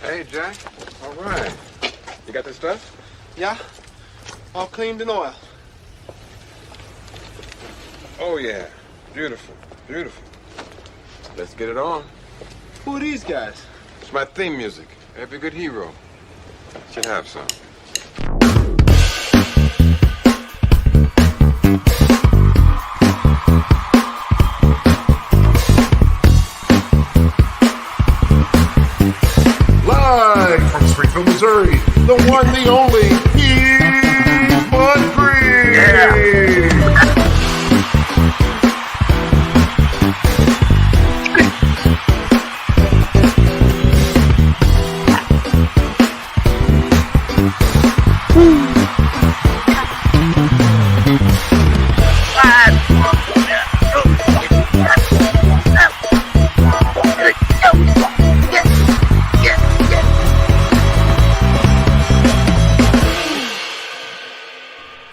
Hey, Jack. All right. You got this stuff? Yeah, all cleaned in oil. Oh, yeah. Beautiful. Beautiful. Let's get it on. Who are these guys? It's my theme music. Every good hero should have some. Live from Springfield, Missouri, the one, the only, Bud Green. Yeah.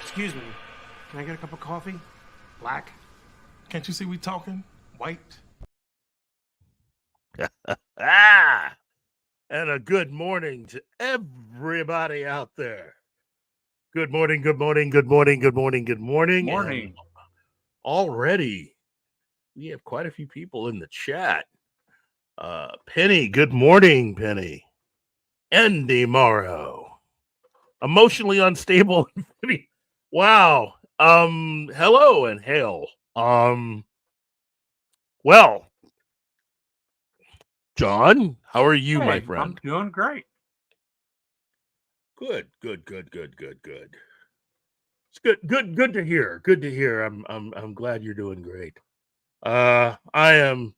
Excuse me, can I get a cup of coffee? Black? Can't you see we talking? White? And a good morning to everybody out there. Good morning, good morning, good morning, good morning, good morning. Morning. And already, we have quite a few people in the chat. Penny, good morning, Penny. Andy Morrow. Emotionally unstable. Wow. Hello and hail. Well, John, how are you, my friend? I'm doing great. Good. It's good to hear. Good to hear. I'm glad you're doing great. I am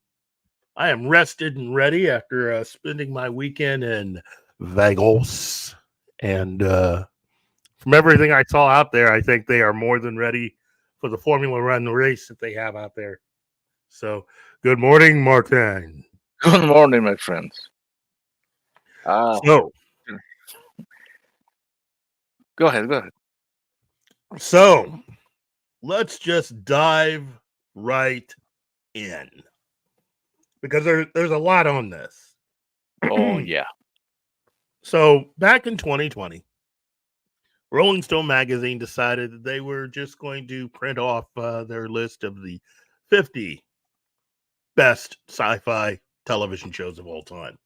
rested and ready after spending my weekend in Vegas, and from everything I saw out there, I think they are more than ready for the Formula One race that they have out there. So, good morning, Martin. Good morning, my friends. So, go ahead. So, let's just dive right in because there's a lot on this. Oh, yeah. So, back in 2020, Rolling Stone magazine decided that they were just going to print off their list of the 50 best sci-fi television shows of all time.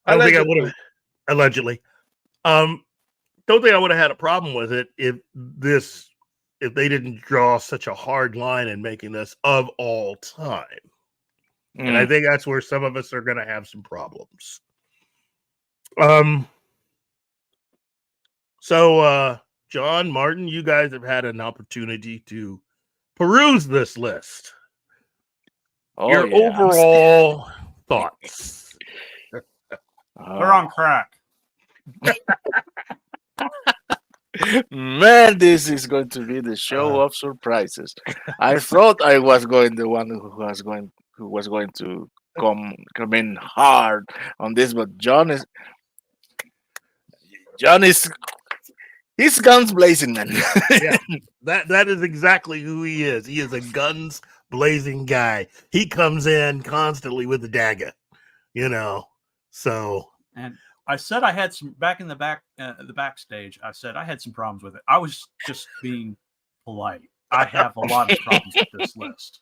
I don't think I would have allegedly. Don't think I would have had a problem with it if they didn't draw such a hard line in making this of all time. And I think that's where some of us are going to have some problems. So John, Martin, you guys have had an opportunity to peruse this list. Your overall thoughts. We're on crack. Man, this is going to be the show of surprises. I thought I was going the one who was going to come in hard on this, but John is he's guns blazing, man. Yeah, that is exactly who he is. He is a guns blazing guy. He comes in constantly with the dagger, So, and I said I had some back in the backstage. I said I had some problems with it. I was just being polite. I have a lot of problems with this list.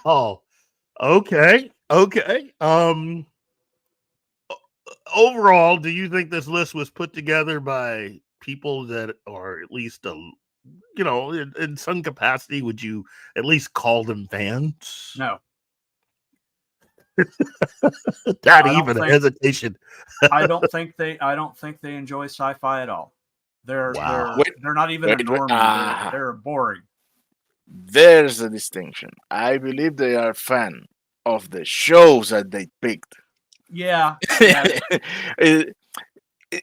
Well, okay. Overall, do you think this list was put together by people that are at least in some capacity? Would you at least call them fans? No. Hesitation. I don't think they enjoy sci-fi at all. They're not even a normie. They're boring. There's a distinction. I believe they are fan of the shows that they picked. Yeah.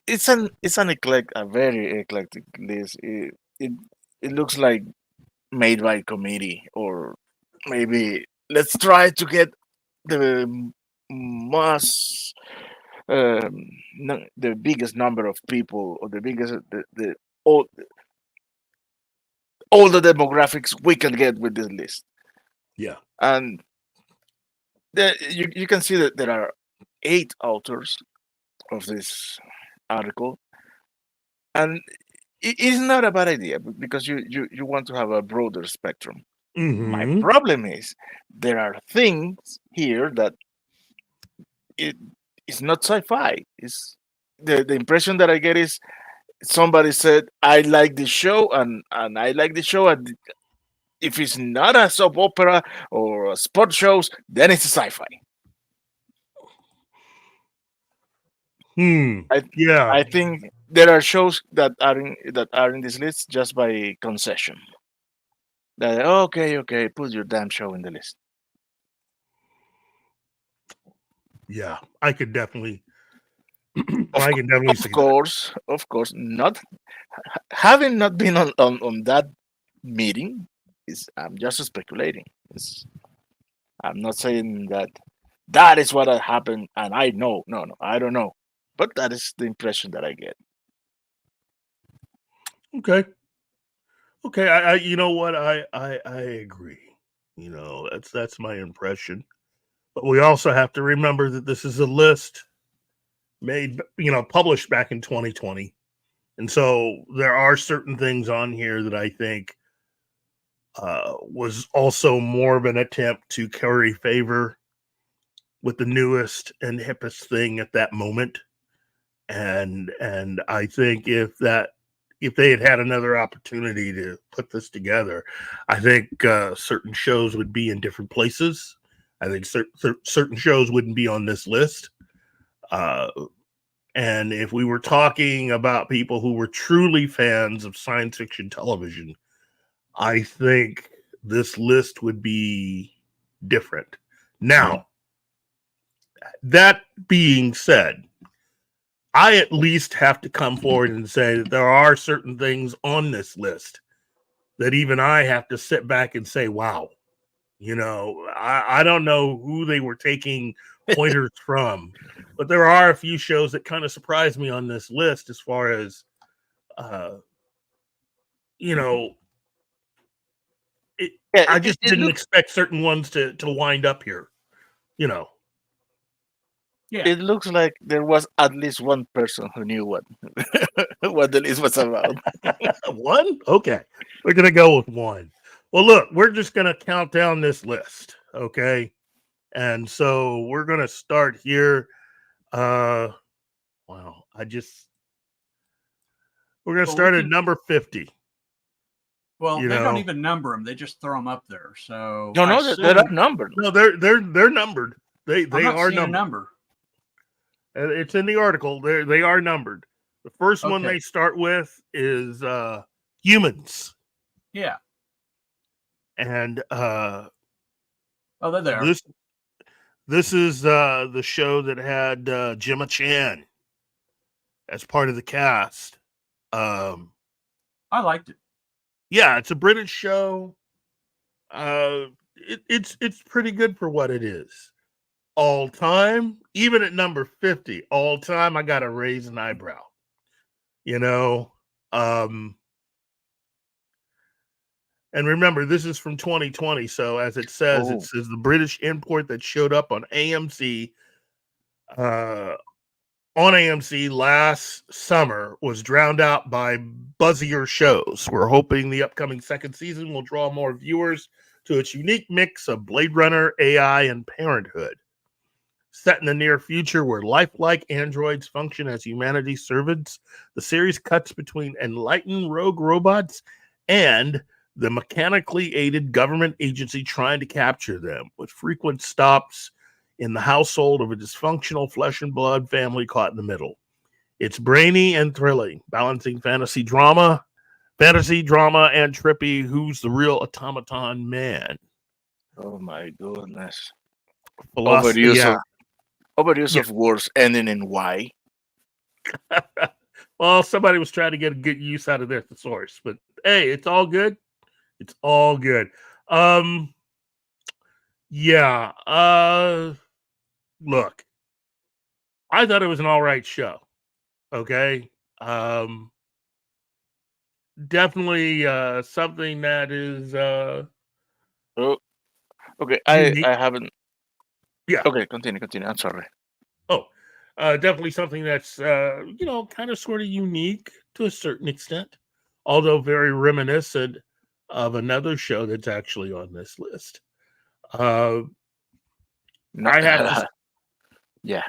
It's a very eclectic list. It looks like made by committee, or maybe let's try to get the the biggest number of people, or the biggest all the demographics we can get with this list. Yeah. And you can see that there are 8 authors of this article, and it's not a bad idea because you want to have a broader spectrum. My Mm-hmm. problem is there are things here that it's not sci-fi. It's the impression that I get is somebody said I like the show and I like the show, and if it's not a soap opera or a sport shows, then it's a sci-fi. I Yeah. I think there are shows that are in this list just by concession. That okay, put your damn show in the list. Yeah. I could definitely. Of, I can definitely see that. of course, not having not been on that meeting is I'm just speculating. I'm not saying that is what had happened, and I know. No, I don't know, but that is the impression that I get. Okay. Okay. You know what? I agree. You know, that's my impression. But we also have to remember that this is a list made, published back in 2020. And so there are certain things on here that I think was also more of an attempt to curry favor with the newest and hippest thing at that moment. And I think if they had another opportunity to put this together, I think certain shows would be in different places. I think certain shows wouldn't be on this list. And if we were talking about people who were truly fans of science fiction television, I think this list would be different. Now, that being said, I at least have to come forward and say that there are certain things on this list that even I have to sit back and say, wow, I don't know who they were taking pointers from, but there are a few shows that kind of surprised me on this list as far as, you know, Yeah, I just it didn't looks expect certain ones to wind up here, you know. Yeah. it looks like there was at least one person who knew what what the list was about. One? Okay. We're going to go with one. Well, look, we're just going to count down this list, okay? And so we're going to start here. Wow. We're going to Well, start at number 50. Well, You they don't know, even number them; they just throw them up there. So No, I no, there are assume numbers. no, they're numbered. They I'm not are seeing a numbered. number. It's in the article. They are numbered. The first one Okay. they start with is humans, Yeah. and Oh, they're there. this is the show that had Gemma Chan as part of the cast. I liked it. Yeah, it's a British show. It's pretty good for what it is. All time, even at number 50, all time, I got to raise an eyebrow. You know, and remember, this is from 2020. So as it says the British import that showed up on AMC. On AMC last summer was drowned out by buzzier shows. We're hoping the upcoming second season will draw more viewers to its unique mix of Blade Runner, AI, and parenthood. Set in the near future where lifelike androids function as humanity's servants, the series cuts between enlightened rogue robots and the mechanically aided government agency trying to capture them, with frequent stops in the household of a dysfunctional flesh and blood family caught in the middle. It's brainy and thrilling, balancing fantasy drama, and trippy who's the real automaton man. Oh my goodness. Philosophy, Overuse of words ending in Y. Well, somebody was trying to get a good use out of their thesaurus, but hey, it's all good. It's all good. Yeah. Look, I thought it was an all right show. Okay. Definitely something that is Oh, okay, unique. I haven't. Yeah. Okay, continue. I'm sorry. Definitely something that's kind of sort of unique to a certain extent, although very reminiscent of another show that's actually on this list. Uh, No, I have to. yeah,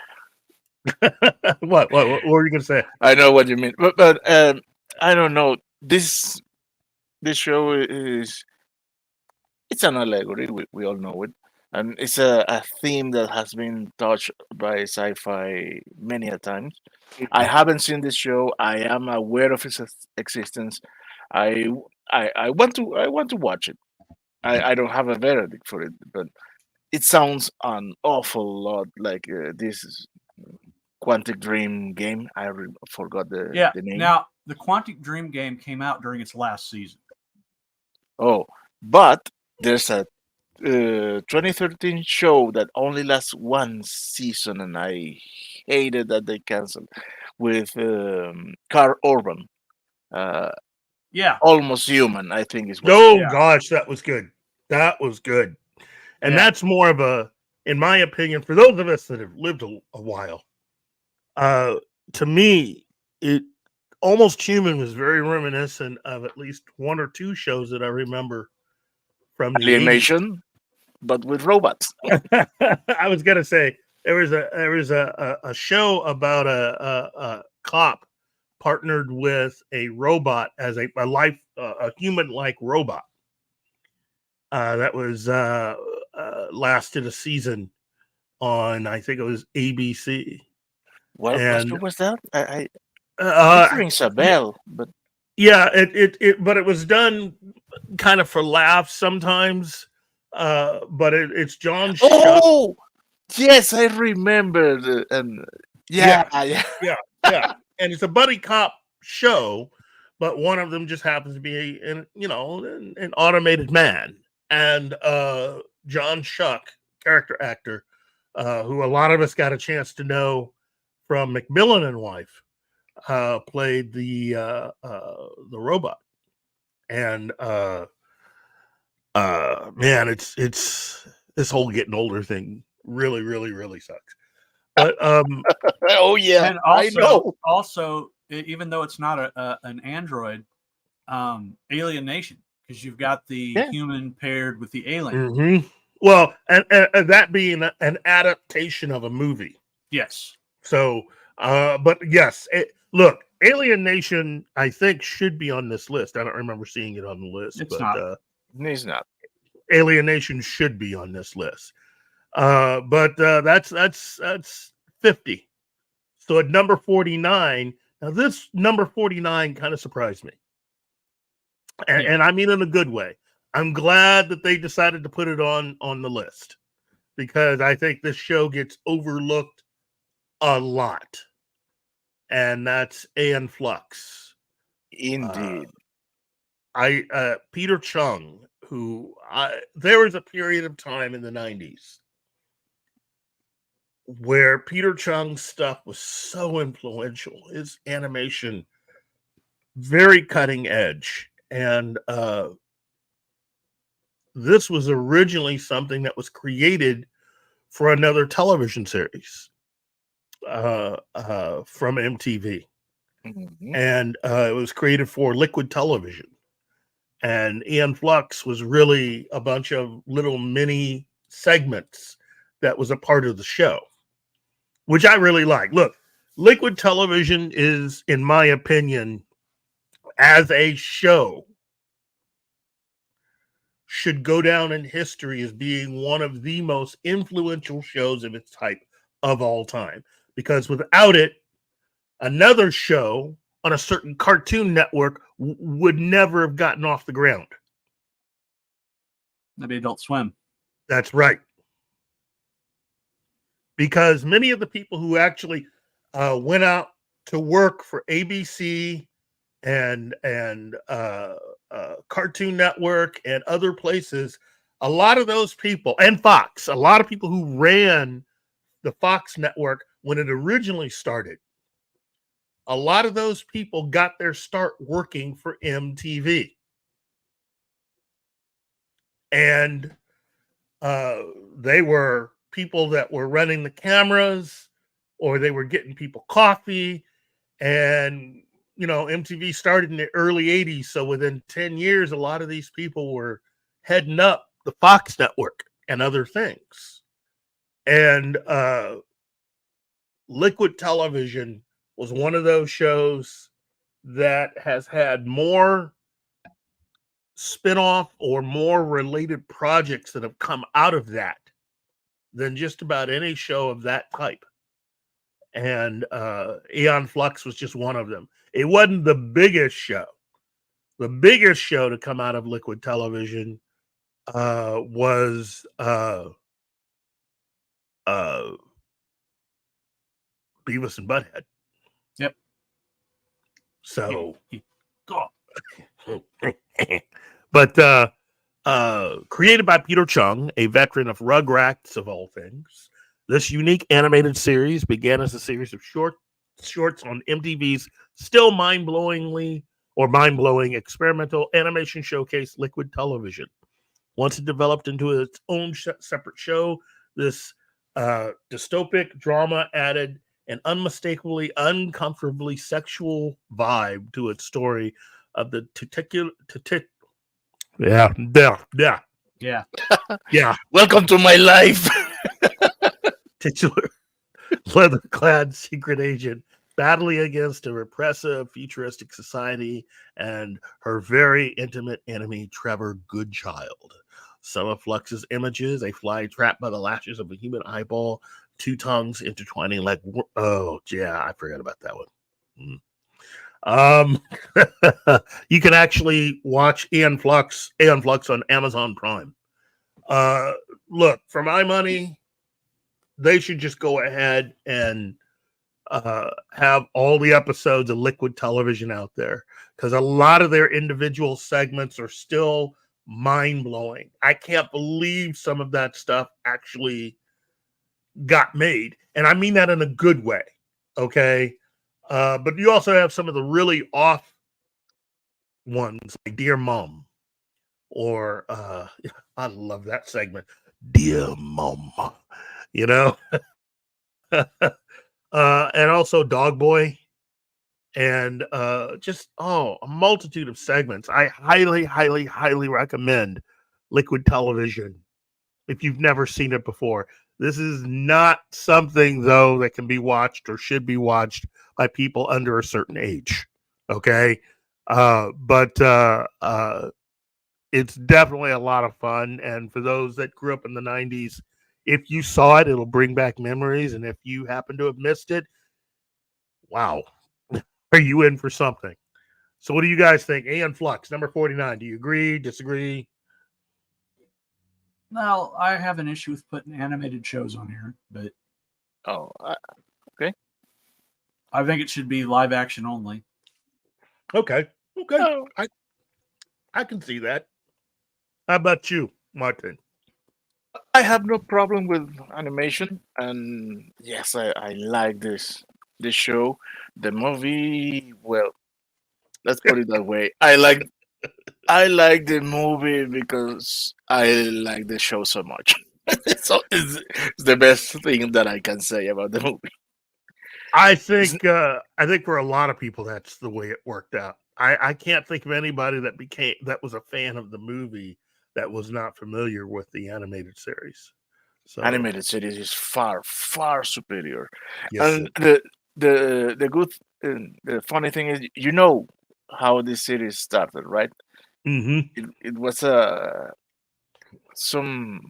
What were you going to say? I know what you mean, but I don't know. This show is it's an allegory. We all know it, and it's a theme that has been touched by sci-fi many a times. I haven't seen this show. I am aware of its existence. I I want to watch it. I don't have a verdict for it, but it sounds an awful lot like this Quantic Dream game. Forgot Yeah. the name. Now, the Quantic Dream game came out during its last season. Oh, but there's a 2013 show that only lasts one season, and I hated that they canceled with Carl Urban. Uh, Yeah. Almost Human, I think is what. Oh Yeah. gosh, that was good. That was good. And Yeah. that's more of a, in my opinion, for those of us that have lived a while, to me, it Almost Human was very reminiscent of at least one or two shows that I remember from the 80s. Alienation, but with robots. I was gonna say there was a show about a cop partnered with a robot as a human like robot. That was lasted a season on, I think it was ABC. What And show was that? It uh, rings a bell, but yeah, but it was done kind of for laughs sometimes. But it's John Schuck. oh yes, I remember. And yeah, Yeah, and it's a buddy cop show, but one of them just happens to be an automated man, and John Schuck, character actor, who a lot of us got a chance to know from McMillan and Wife, played the robot, and man, it's this whole getting older thing really, really, really sucks. But oh yeah, And I know. also, even though it's not an android, Alienation, because you've got the Yeah. human paired with the alien. mhm. Well, and that being an adaptation of a movie. Yes. So, but yes, look, Alien Nation, I think, should be on this list. I don't remember seeing it on the list, It's but not. He's not. Alien Nation should be on this list. But that's 50. So at number 49, now this number 49 kind of surprised me, and I mean in a good way. I'm glad that they decided to put it on the list because I think this show gets overlooked a lot, and that's Aeon Flux. Indeed. Peter Chung, there was a period of time in the 90s where Peter Chung's stuff was so influential. His animation, very cutting edge. And this was originally something that was created for another television series from MTV. Mhm. And it was created for Liquid Television. And Aeon Flux was really a bunch of little mini segments that was a part of the show, which I really like. Look, Liquid Television is, in my opinion, as a show, should go down in history as being one of the most influential shows of its type of all time. Because without it, another show on a certain Cartoon Network would never have gotten off the ground. Maybe Adult Swim. That's right. Because many of the people who actually went out to work for ABC and Cartoon Network and other places, a lot of those people, and Fox, a lot of people who ran the Fox network when it originally started, a lot of those people got their start working for MTV. And they were people that were running the cameras or they were getting people coffee. And, MTV started in the early 80s. So within 10 years, a lot of these people were heading up the Fox network and other things. And Liquid Television was one of those shows that has had more spin-off or more related projects that have come out of that than just about any show of that type. And Aeon Flux was just one of them. It wasn't the biggest show. The biggest show to come out of Liquid Television was Beavis and Butthead. Yep. So, God. but created by Peter Chung, a veteran of Rugrats of all things, this unique animated series began as a series of shorts on MTV's still mind-blowing experimental animation showcase, Liquid Television. Once it developed into its own separate show, this dystopic drama added an unmistakably, uncomfortably sexual vibe to its story of the yeah. Welcome to my life. Titular leather-clad secret agent battling against a repressive, futuristic society and her very intimate enemy, Trevor Goodchild. Some of Flux's images, a fly trapped by the lashes of a human eyeball, two tongues intertwining like, oh, yeah, I forgot about that one. You can actually watch Aeon Flux on Amazon Prime. Look, for my money, they should just go ahead and have all the episodes of Liquid Television out there, because a lot of their individual segments are still mind-blowing. I can't believe some of that stuff actually got made, and I mean that in a good way. Okay, but you also have some of the really off ones, like Dear Mom, or I love that segment, Dear Mom. And also Dog Boy, and just a multitude of segments. I highly, highly, highly recommend Liquid Television if you've never seen it before. This is not something, though, that can be watched or should be watched by people under a certain age. Okay, but it's definitely a lot of fun, and for those that grew up in the 90s, if you saw it, it'll bring back memories. And if you happen to have missed it, wow, are you in for something? So what do you guys think? Aeon Flux, number 49. Do you agree, disagree? Well, I have an issue with putting animated shows on here, but Okay. I think it should be live action only. Okay. Oh. I can see that. How about you, Martin? I have no problem with animation, and yes, I like this show. The movie, well, let's put it that way. I like the movie because I like the show so much. So it's the best thing that I can say about the movie. I think for a lot of people that's the way it worked out. I can't think of anybody that was a fan of the movie that was not familiar with the animated series. So Animated series is far superior. yes, And the good the funny thing is, how this series started, right? It was some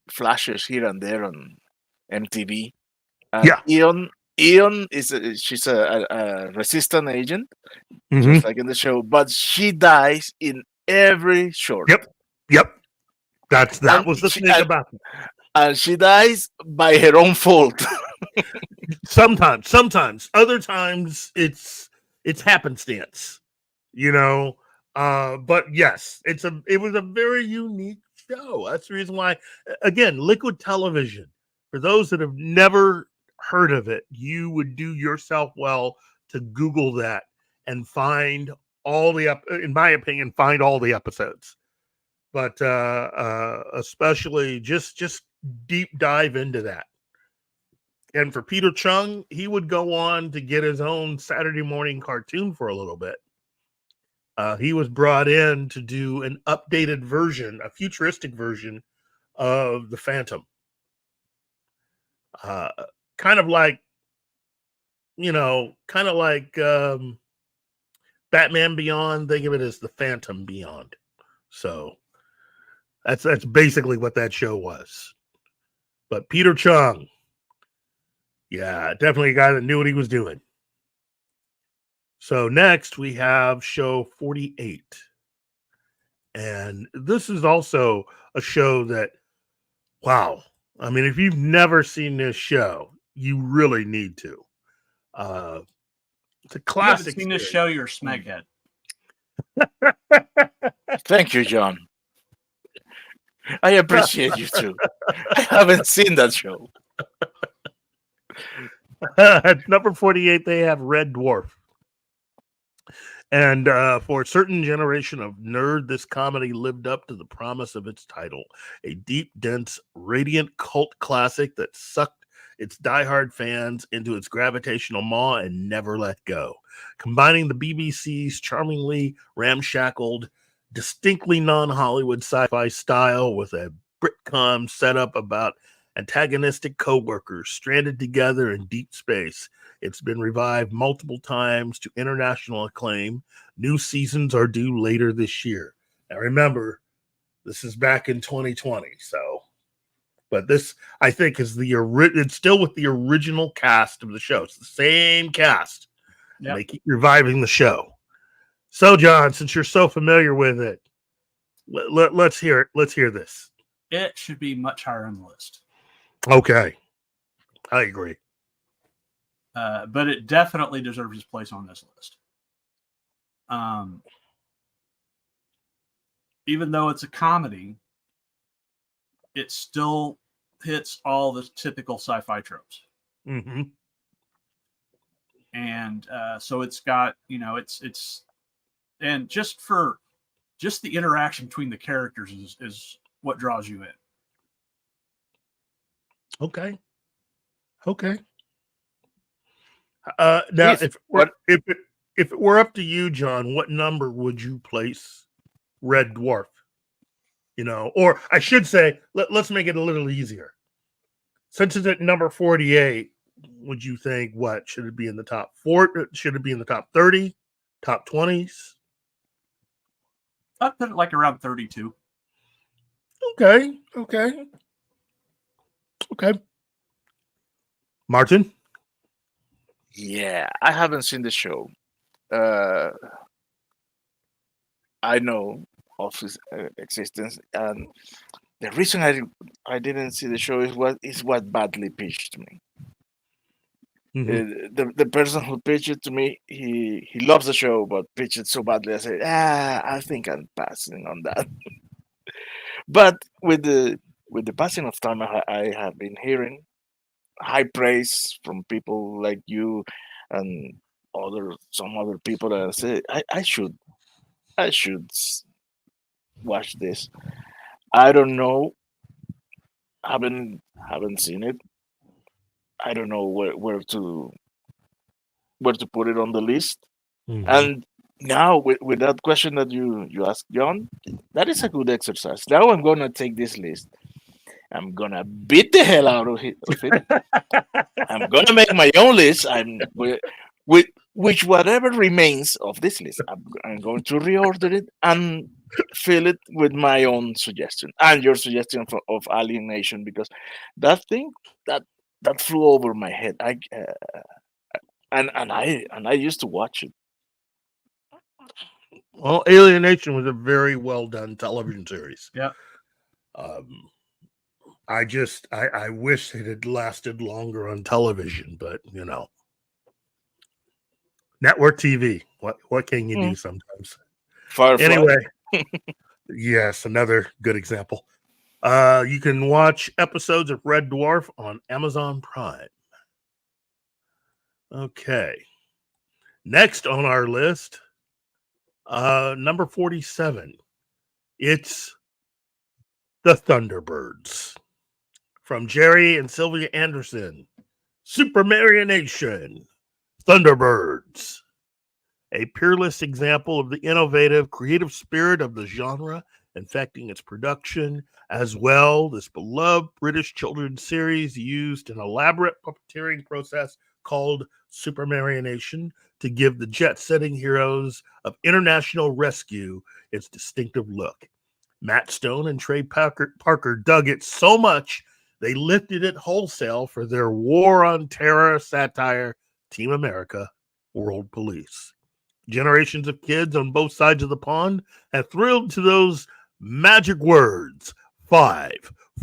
flashes here and there on MTV. Yeah. Eon she's a resistant agent, just like in the show, but she dies in every short. Yep. That was the thing about it. And she dies by her own fault. Sometimes. Other times it's happenstance, But yes, it was a very unique show. That's the reason why, again, Liquid Television, for those that have never heard of it, you would do yourself well to Google that and find in my opinion, find all the episodes. But especially just deep dive into that. And for Peter Chung, he would go on to get his own Saturday morning cartoon for a little bit. He was brought in to do an updated version, a futuristic version of the Phantom. Kind of like, Batman Beyond. Think of it as the Phantom Beyond. So that's basically what that show was. But Peter Chung, yeah, definitely a guy that knew what he was doing. So next we have show 48. And this is also a show that, wow. I mean, if you've never seen this show, you really need to. It's a classic. If you haven't seen this show, you're a smeghead. Thank you, John. I appreciate you too. I haven't seen that show. At number 48, they have Red Dwarf. And for a certain generation of nerd, this comedy lived up to the promise of its title. A deep, dense, radiant cult classic that sucked its diehard fans into its gravitational maw and never let go. Combining the BBC's charmingly ramshackled, distinctly non-Hollywood sci-fi style with a Britcom setup about antagonistic co-workers stranded together in deep space. It's been revived multiple times to international acclaim. New seasons are due later this year. Now remember, this is back in 2020, but this, I think, is it's still with the original cast of the show. It's the same cast. Yep. They keep reviving the show. So, John, since you're so familiar with it, let's hear it. Let's hear this. It should be much higher on the list. Okay. I agree. But it definitely deserves its place on this list. Even though it's a comedy, it still hits all the typical sci-fi tropes. Mm-hmm. And so it's got, it's and just the interaction between the characters is what draws you in. Okay. Now, if it were up to you, John, what number would you place Red Dwarf? Or I should say, let's make it a little easier. Since it's at number 48, would you think what should it be in the top 4? Should it be in the top 30, top 20s? I'd put it like around 32. Okay. Martin? Yeah, I haven't seen the show. I know of his existence, and the reason I didn't see the show is what badly pitched me. Mm-hmm. The person who pitched it to me, he loves the show, but pitched it so badly. I said, I think I'm passing on that. But with the passing of time, I have been hearing high praise from people like you and some other people that say I should watch this. I don't know. Haven't seen it. I don't know where to put it on the list. Mm-hmm. And now with that question that you asked, John, that is a good exercise. Now I'm gonna take this list. I'm gonna beat the hell out of it. I'm gonna make my own list. With which whatever remains of this list, I'm going to reorder it and fill it with my own suggestion and your suggestion of Alienation, because that thing that flew over my head. I used to watch it. Well, Alienation was a very well done television series. Yeah. I wish it had lasted longer on television, but network TV. What can you do sometimes? Firefly. Anyway, yes, another good example. You can watch episodes of Red Dwarf on Amazon Prime. Okay. Next on our list, number 47. It's The Thunderbirds from Jerry and Sylvia Anderson. Supermarionation, Thunderbirds. A peerless example of the innovative, creative spirit of the genre infecting its production. As well, this beloved British children's series used an elaborate puppeteering process called supermarionation to give the jet-setting heroes of international rescue its distinctive look. Matt Stone and Trey Parker dug it so much they lifted it wholesale for their War on Terror satire, Team America, World Police. Generations of kids on both sides of the pond have thrilled to those magic words. 5,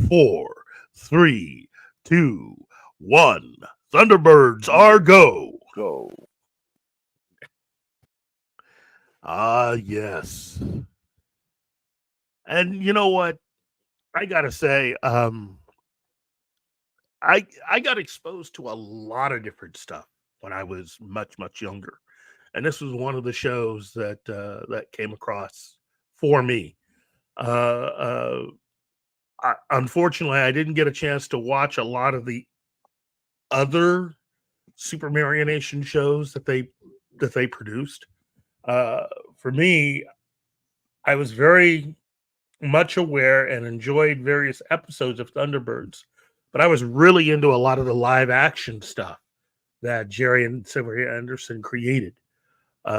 4, 3, 2, 1. Thunderbirds are go. Go. Ah, yes. And you know what? I gotta say, I got exposed to a lot of different stuff when I was much younger, and this was one of the shows that came across for me. Uh, Unfortunately, I didn't get a chance to watch a lot of the other Super Marionation shows that they produced. For me, I was very much aware and enjoyed various episodes of Thunderbirds, but I was really into a lot of the live action stuff that Jerry and Sylvia Anderson created.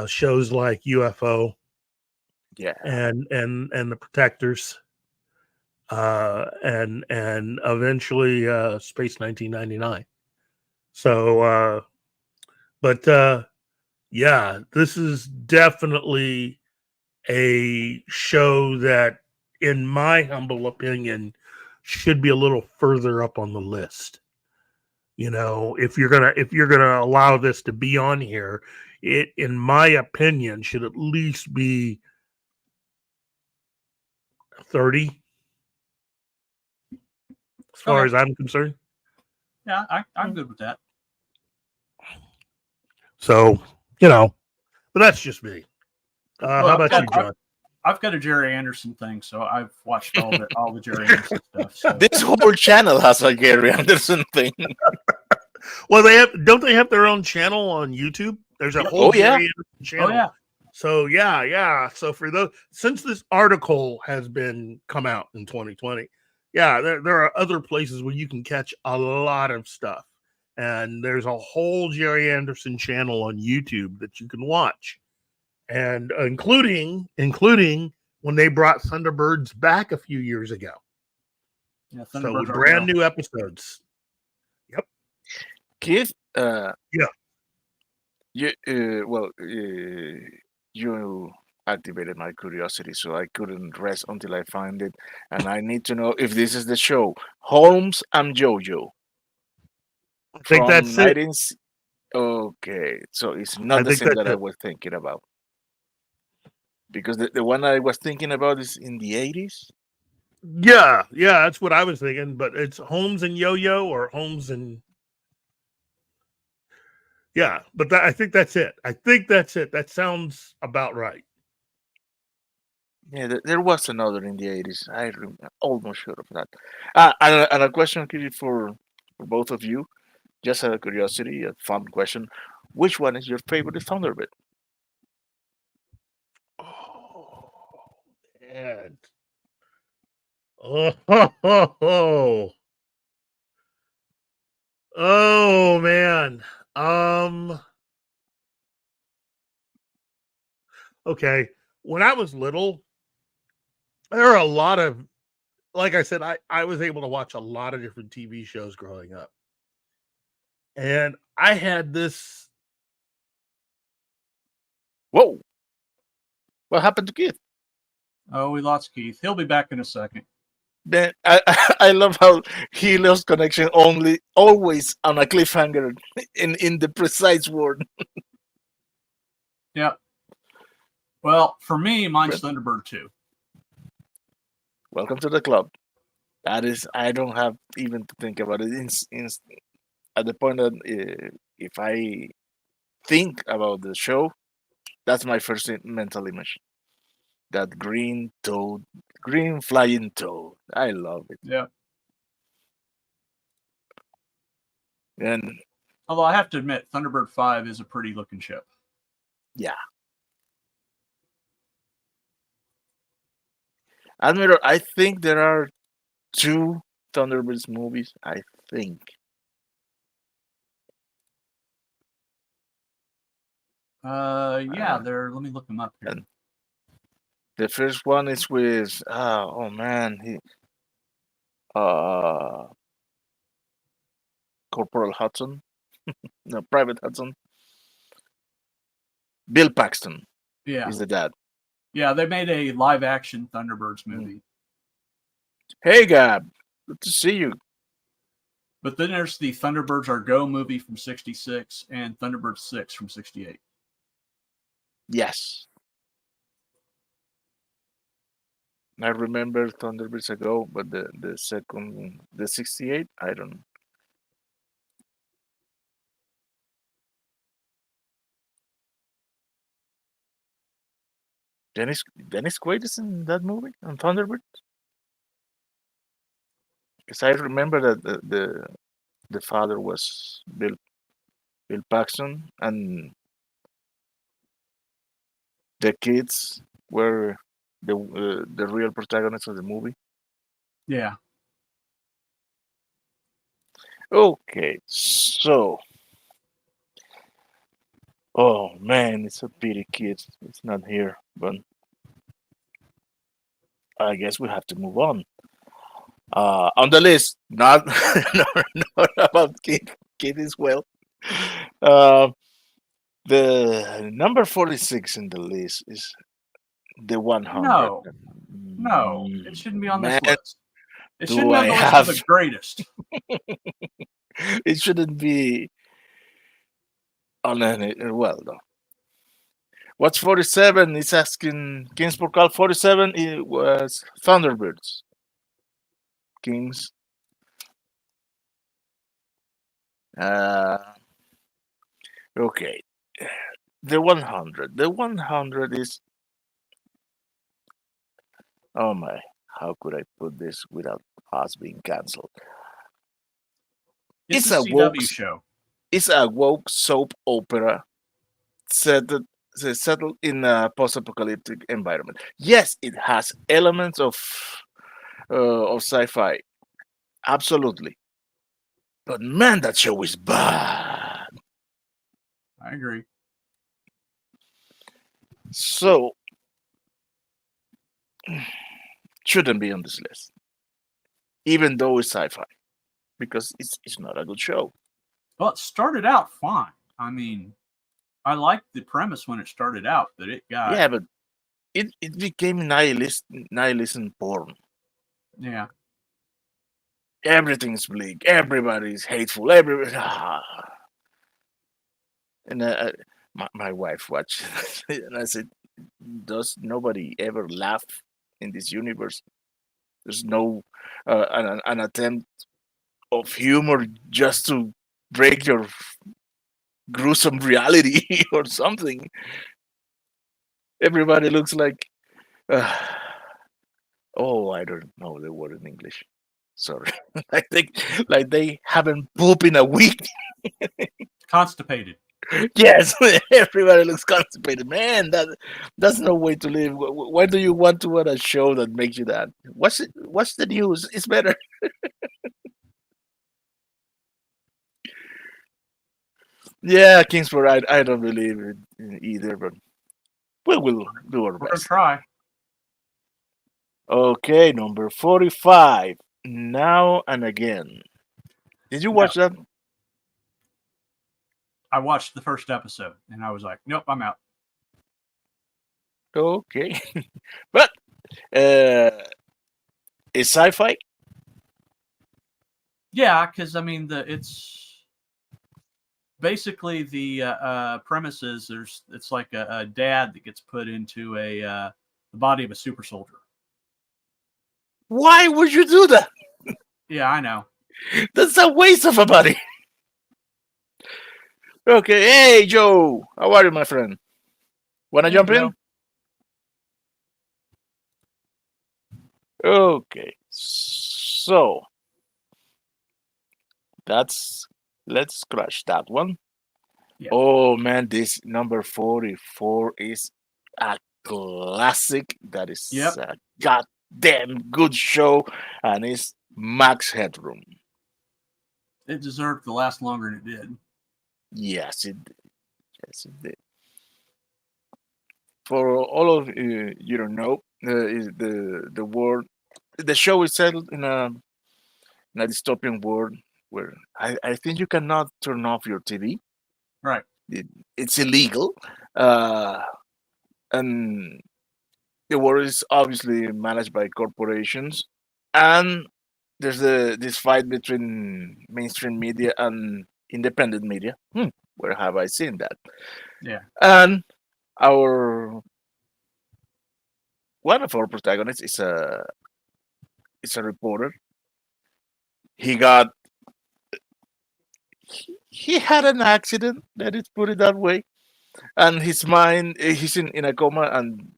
Shows like UFO, Yeah. and the Protectors, and eventually Space 1999. So, but yeah, this is definitely a show that, in my humble opinion, should be a little further up on the list. If you're gonna allow this to be on here, it, in my opinion, should at least be 30, as far as I'm concerned. Yeah, I'm good with that. So, but that's just me. How about you, John? I've got a Jerry Anderson thing, so I've watched all the Jerry Anderson stuff. So. This whole channel has a Gary Anderson thing. Well, don't they have their own channel on YouTube? There's a whole Jerry Anderson channel. Oh yeah. So yeah. So for those, since this article has been come out in 2020, there are other places where you can catch a lot of stuff, and there's a whole Jerry Anderson channel on YouTube that you can watch, and including when they brought Thunderbirds back a few years ago. Yeah, so with brand new episodes. Yep. Keith, yeah. You activated my curiosity, so I couldn't rest until I find it, and I need to know if this is the show Holmes and JoJo. I think that's it. Okay, so it's not the same that I was thinking about, because the one I was thinking about is in the 80s. Yeah, that's what I was thinking, but it's Holmes and Yo-Yo or Holmes and... Yeah, but I think that's it. That sounds about right. Yeah, there was another in the 80s. I'm almost sure of that. And a question for both of you, just out of curiosity, a fun question. Which one is your favorite Thunderbird? Oh, man. Oh, man. Okay. When I was little, there are a lot of, like I said, I was able to watch a lot of different TV shows growing up. And I had this. Whoa. What happened to Keith? Oh, we lost Keith. He'll be back in a second. Then I love how he lost connection always on a cliffhanger in the precise word. Yeah. Well, for me, mine's Thunderbird 2. Welcome to the club. That is, I don't have even to think about it. At the point that if I think about the show, that's my first mental image. That green flying toad. I love it. Yeah. And Although I have to admit, Thunderbird 5 is a pretty looking ship. Yeah. Admiral, I think there are 2 Thunderbirds movies. I think. Yeah, let me look them up here. And the first one is with oh man, uh Corporal Hudson, no, Private Hudson. Bill Paxton Yeah. is the dad. Yeah, they made a live action Thunderbirds movie. Hey Gab, good to see you. But then there's the Thunderbirds Are Go movie from 66 and Thunderbirds 6 from 68. Yes. I remember Thunderbirds ago, but the second, the 68, I don't. Dennis Quaid is in that movie on Thunderbirds? Because I remember that the father was Bill Paxton, and the kids were the real protagonists of the movie. Yeah. Okay, so oh man, it's a pity kids it's not here, but I guess we have to move on. On the list, not not about kid as well. Uh, the number 46 in the list is the 100. No, it shouldn't be on this Man, list. It do shouldn't be on I the list have- of the greatest. It shouldn't be on any. Well, no. What's 47? It's asking Kings for Call 47. It was Thunderbirds. Kings. Uh, okay. The 100. The 100 is. Oh my. How could I put this without us being cancelled? It's It's a a woke. CW show. It's a woke soap opera settled in a post-apocalyptic environment. Yes, it has elements of sci-fi, absolutely. But man, that show is bad. I agree. So shouldn't be on this list, even though it's sci-fi, because it's not a good show. Well, it started out fine. I mean, I liked the premise when it started out, but it got Yeah, but it became nihilism porn. yeah. Everything's bleak. Everybody's hateful. Everybody. And my wife watched, and I said, "Does nobody ever laugh in this universe? There's no an attempt of humor just to break your gruesome reality or something. Everybody looks like, uh, oh, I don't know the word in English. Sorry, like they haven't pooped in a week. Constipated. Yes, everybody looks constipated. Man, that's no way to live. Why do you want to watch a show that makes you that? Watch the news. It's better. Yeah, Kingsford. I don't believe it either, but we'll do our We're gonna best. try. Okay, number 45. Now and again. Did you watch that? I watched the first episode and I was like, nope, I'm out. Okay, but it's sci-fi. Yeah, because I mean it's basically the premise is it's like a dad that gets put into the body of a super soldier. Why would you do that? Yeah, I know. That's a waste of a body. Okay, hey Joe, how are you, my friend? Wanna Hey, jump Joe. in? Okay, so that's Let's scratch that one. Yeah. Oh man, this number 44 is a classic. That is Yep. a goddamn good show, and it's Max Headroom. It deserved to last longer than it did. Yes, it did. Yes, it did. For all of you don't know, is the world, the show is set in a dystopian world where I think you cannot turn off your TV. Right. It's illegal, uh, and the world is obviously managed by corporations, and there's this fight between mainstream media and independent media. Where have I seen that? Yeah. And our one of our protagonists is a reporter. He got he had an accident. Let us put it that way. And his mind, he's in a coma, and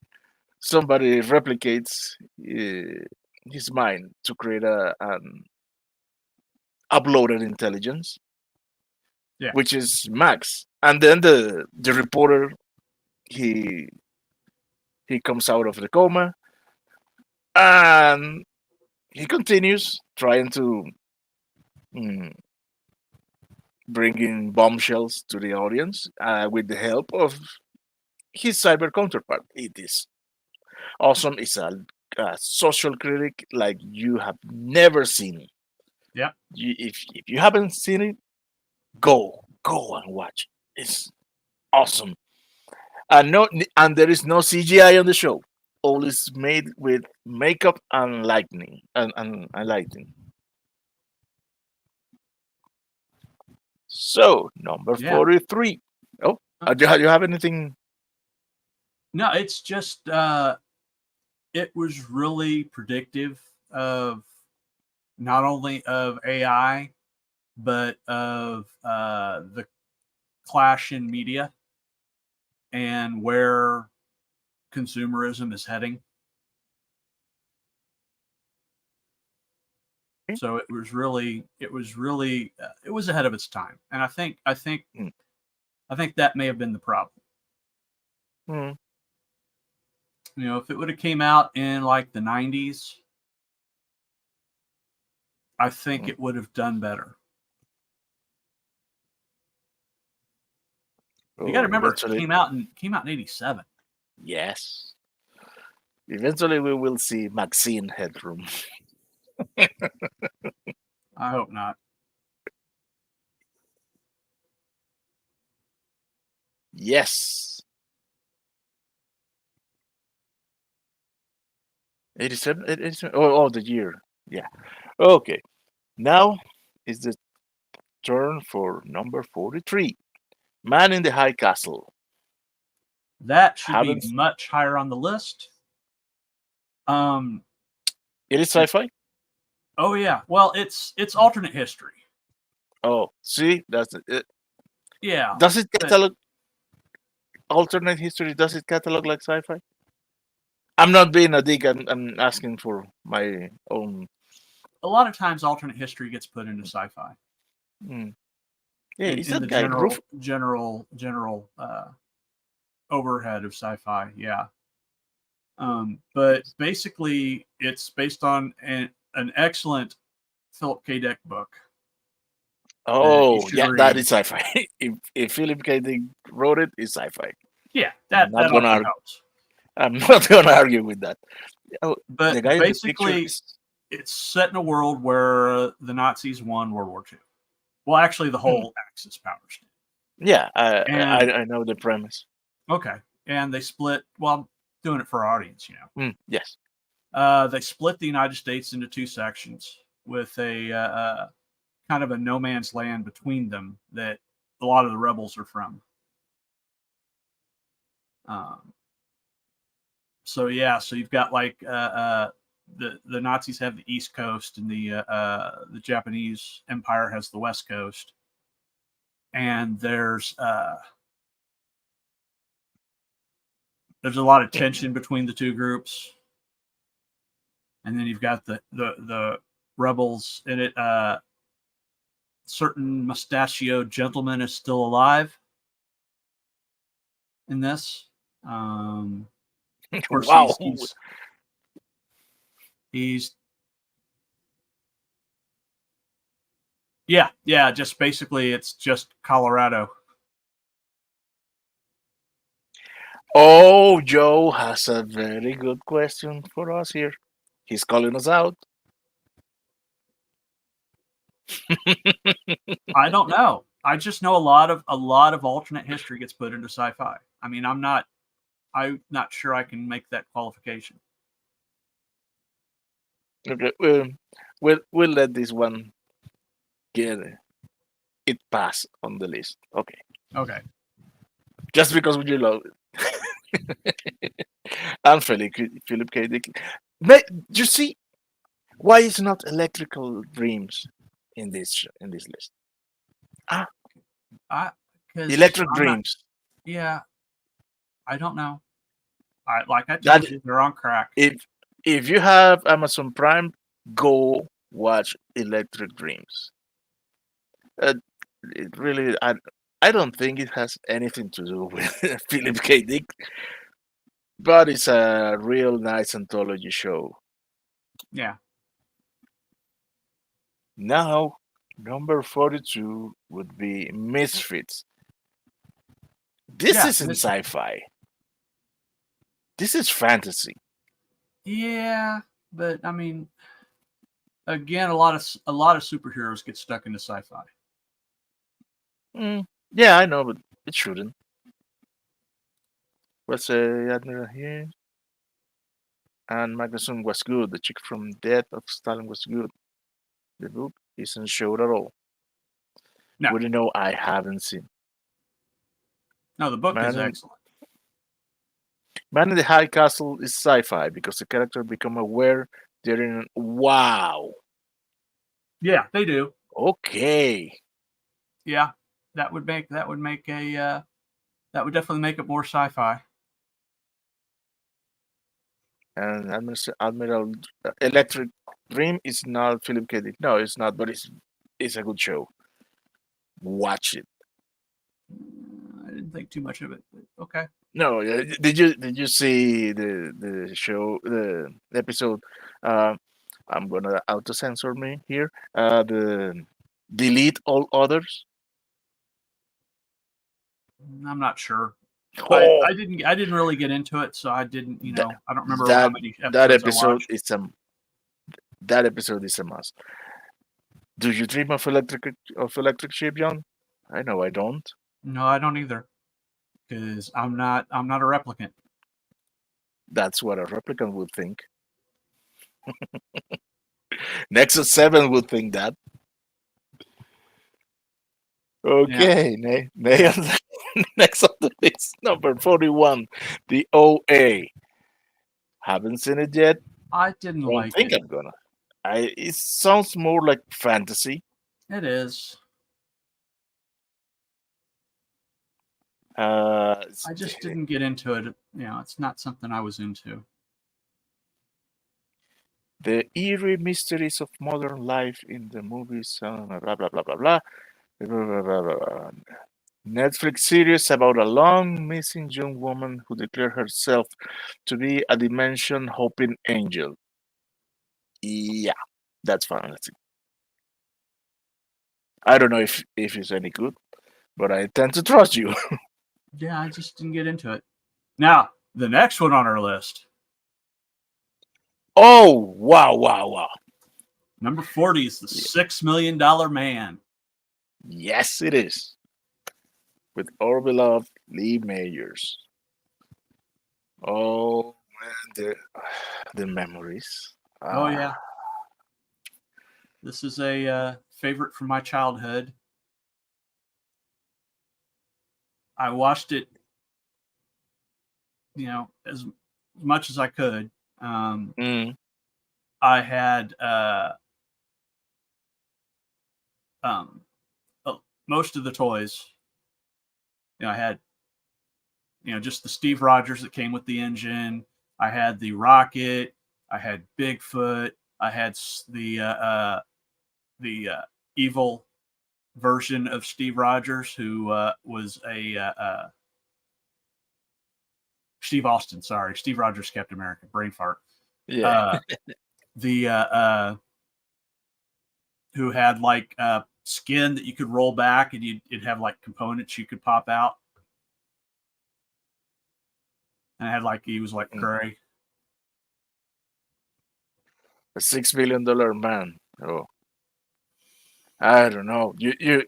somebody replicates his mind to create an uploaded intelligence, Yeah. which is Max. And then the reporter, he he comes out of the coma, and he continues trying to mm, bring in bombshells to the audience with the help of his cyber counterpart. It is awesome. It's a social critic like you have never seen. Yeah. If you haven't seen it, go and watch. It's awesome. And no, and there is no CGI on the show. All is made with makeup and lightning and lighting. So number Yeah. 43. Oh, you have anything? No, it's just it was really predictive of not only of AI, but of the clash in media and where consumerism is heading. So it was really it was ahead of its time, and I think Mm. that may have been the problem. Hmm. You know, if it would have came out in like the 90s, I think Mm. it would have done better. You got to Oh, remember, it eventually, came out in '87. yes. Eventually, we will see Maxine Headroom. I hope not. Yes. 87, 87. Oh, the year. Yeah. Okay. Now is the turn for number 43. Man in the High Castle. That should be Haven't much higher on the list. it is sci-fi? Oh yeah. Well, it's alternate history. Oh, see, that's it. Yeah. Does it but catalog alternate history? Does it catalog like sci-fi? I'm not being a dick. I'm asking for my own. a lot of times, alternate history gets put into sci-fi Mm. Yeah, is in that the guy Roof? general overhead of sci-fi. Yeah. But basically, it's based on an excellent Philip K. Dick book that you Oh, should yeah, that read. is sci-fi. If Philip K. Dick wrote it, it's sci-fi. Yeah, I'm that not gonna often argue. helps. I'm not gonna argue with that. Oh, the But guy in the picture basically, is. it's set in a world where the Nazis won World War II. Well, actually, the Hmm. whole Axis powers did. Yeah, And I know the premise. okay, and they split. Well, I'm doing it for our audience, you know. Yes. They split the United States into two sections with a kind of a no man's land between them that a lot of the rebels are from. So yeah, so you've got like the Nazis have the East Coast, and the Japanese Empire has the West Coast, and there's a lot of tension between the two groups, and then you've got the rebels in it. certain mustachioed gentleman is still alive in this. Of course, Wow. he's yeah. Just basically, it's just Colorado. Oh, Joe has a very good question for us here. He's calling us out. I don't know. I just know a lot of alternate history gets put into sci-fi. I mean, I'm not sure I can make that qualification. Okay, we'll let this one get it pass on the list. Okay, Okay. just because you love it. And Philip K. Dick. You see why it's not Electrical Dreams in this list? Ah, 'Cause Electric I'm not- Dreams. yeah, I don't know. Like I That told you, they're on crack. if you have Amazon Prime, go watch Electric Dreams. It really, I don't think it has anything to do with Philip K. Dick, but it's a real nice anthology show. Yeah. Now, number 42 would be Misfits. This Yeah, isn't Misfits. sci-fi. This is fantasy. Yeah, but I mean, again, a lot of superheroes get stuck into sci-fi. Yeah, I know, but it shouldn't. What's Admiral here? And Magnuson was good. The chick from Death of Stalin was good. The book isn't showed at all. No. What do you know? I haven't seen. No, the book is Man, excellent. Man in the High Castle is sci-fi because the character become aware they're in. Wow. Yeah, they do. Okay. Yeah, that would definitely make it more sci-fi. And Admiral Electric Dream is not Philip K. Dick. No, it's not, but it's a good show. Watch it. I didn't think too much of it, but okay. No, did you see the show the episode? I'm gonna auto censor me here. The delete all others. I'm not sure. Oh, I didn't really get into it, so I didn't. I don't remember how many episodes that I episode watched. is that episode is a must. Do you dream of electric sheep, John? I know I don't. No, I don't either, because I'm not a replicant. That's what a replicant would think. Nexus 7 would think that. Okay, next on the list, number 41, the OA. Haven't seen it yet. I didn't Don't like think it. I'm gonna. It sounds more like fantasy. It is. Uh, I just didn't get into it. It's not something I was into. the eerie mysteries of modern life in the movies. Blah blah blah blah blah. Blah, blah, blah, blah. Netflix series about a long missing young woman who declared herself to be a dimension hopping angel. Yeah, that's fantasy. I don't know if it's any good, but I tend to trust you. Yeah, I just didn't get into it. Now, the next one on our list, Oh, wow. number 40, is the $6 Million Man. Yes, it is. With our beloved Lee Mayers. Oh man, the memories. Oh yeah, this is a favorite from my childhood. I watched it, as much as I could. I had most of the toys. I had, just the Steve Rogers that came with the engine. I had the rocket. I had Bigfoot. I had the evil version of Steve Rogers, who was a Steve Austin. Sorry, Steve Rogers, Captain America. Brain fart. Yeah. Who had like skin that you could roll back, and it'd have like components you could pop out, and it had like he was like gray. A $6 billion man. Oh, I don't know. You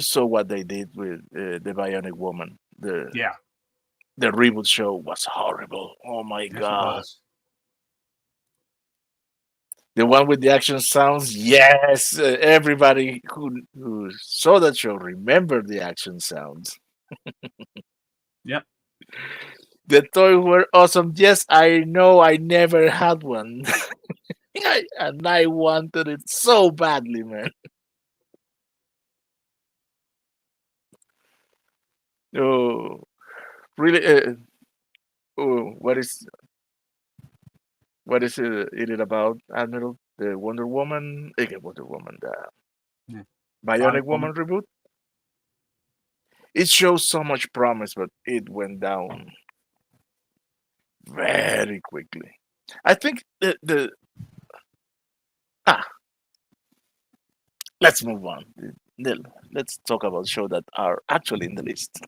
saw what they did with the Bionic Woman. The reboot show was horrible. Oh my Yes, it god. was. The one with the action sounds. Yes, everybody who saw that show remembered the action sounds. Yep. The toys were awesome. Yes, I know. I never had one, and I wanted it so badly, man. Oh, really? Oh, what is it about, Admiral? The Wonder Woman, Wonder Woman, the Yeah. Bionic Woman reboot. It shows so much promise, but it went down very quickly. I think let's move on. Let's talk about shows that are actually in the list.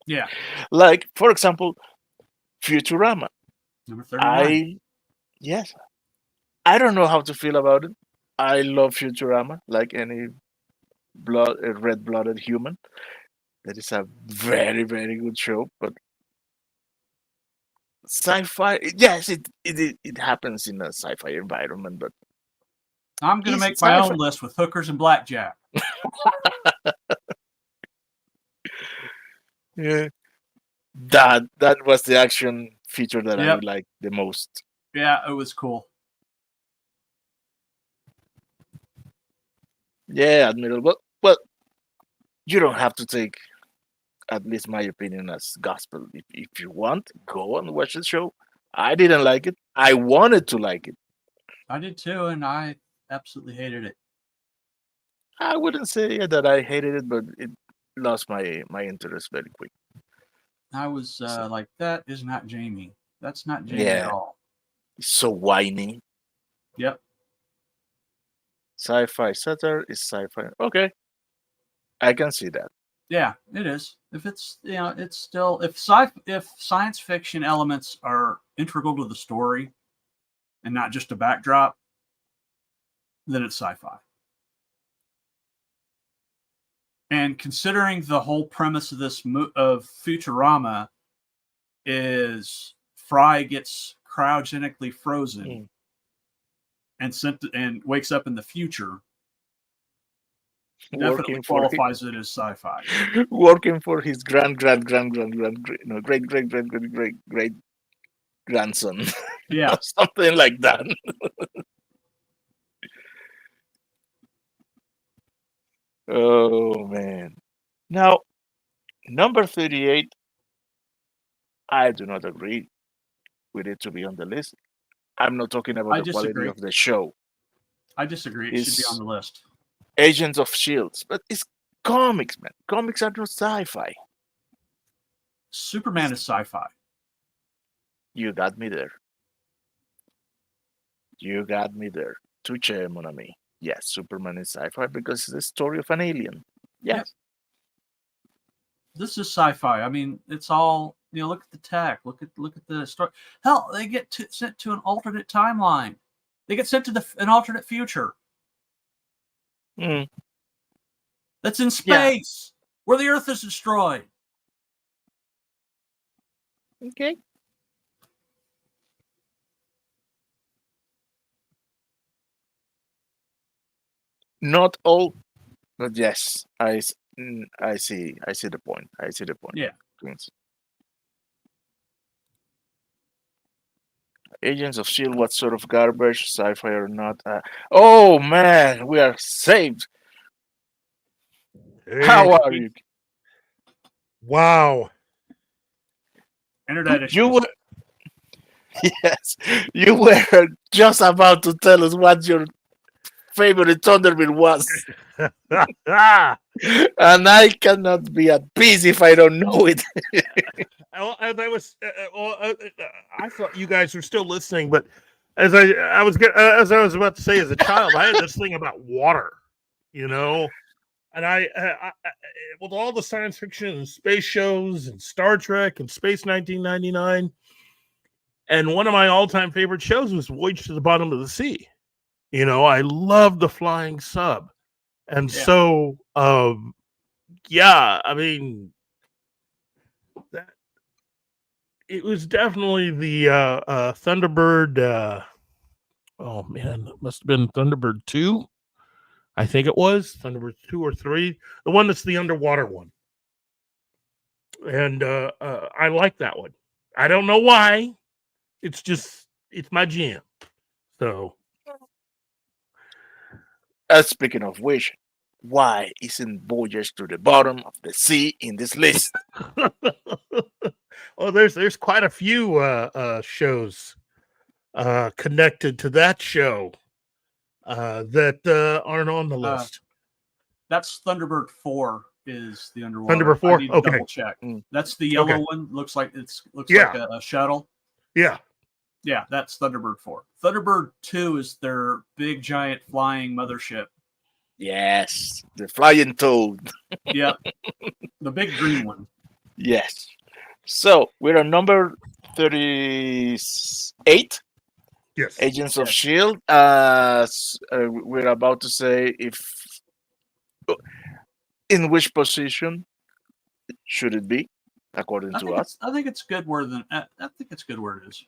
Yeah. Like, for example, Futurama. Number 39. Yes, I don't know how to feel about it. I love Futurama, like any red-blooded human. That is a very, very good show. But sci-fi, yes, it happens in a sci-fi environment, but I'm going to is make it my sci-fi? own list with hookers and blackjack. Yeah, that was the action feature that I Yep. liked the most. Yeah, it was cool. Yeah, Admiral. Well, you don't have to take, at least my opinion, as gospel. If you want, go and watch the show. I didn't like it. I wanted to like it. I did too, and I absolutely hated it. I wouldn't say that I hated it, but it lost my interest very quick. I was like, that is not Jamie. That's not Jamie at Yeah. all. It's so whiny. Yep. Sci-fi satire is sci-fi. Okay, I can see that. Yeah, it is. If it's it's still if science fiction elements are integral to the story and not just a backdrop, then it's sci-fi. And considering the whole premise of this of Futurama is Fry gets cryogenically frozen and and wakes up in the future, definitely Working for qualifies it as sci-fi. working for his great grandson, Yeah. something like that. Oh man! Now, number 38. I do not agree with it to be on the list. I'm not talking about I the quality disagree. of the show. I disagree. It should be It's on the list. Agents of Shields, but it's comics, man. Comics are not sci-fi. Superman is sci-fi. You got me there. You got me there. Touche, mon ami. Yes, Superman is sci-fi because it's the story of an alien. Yes. Yep. This is sci-fi. I mean, it's all look at the tech. Look at the story. Hell, they get sent to an alternate timeline. They get sent to an alternate future Mm. that's in space where the Earth is destroyed. Okay. Not all, but yes, I see the point. I see the point. Yeah. Twins. Agents of Shield, what sort of garbage, sci-fi or not? Oh man, we are saved. How are you? Wow. Internet You issues. were yes, you were just about to tell us what your favorite Thunderbird was. Ah, And I cannot be at peace if I don't know it. well, as I was, I thought you guys were still listening, but as as I was about to say, as a child, I had this thing about water, you know, and with all the science fiction and space shows and Star Trek and Space 1999, and one of my all-time favorite shows was Voyage to the Bottom of the Sea. You know, I love the flying sub, and so, yeah, I mean, that it was definitely the Thunderbird. Oh man, it must have been Thunderbird 2. I think it was Thunderbird 2 or 3. The one that's the underwater one. And I like that one. I don't know why. It's my jam. So Speaking of which, why isn't Voyage to the Bottom of the Sea in this list? well, there's quite a few shows connected to that show that aren't on the list. That's Thunderbird 4 is the underwater. Thunderbird 4? I need to Okay. double check. Mm. That's the yellow Okay. one. Looks like like Yeah. a shuttle. Yeah. Yeah, that's Thunderbird 4. Thunderbird 2 is their big giant flying mothership. Yes, the flying toad. Yeah. The big green one. Yes. So we're on number 38. Yes. Agents of Shield. We're about to say in which position should it be, according to us. I think it's good where it is.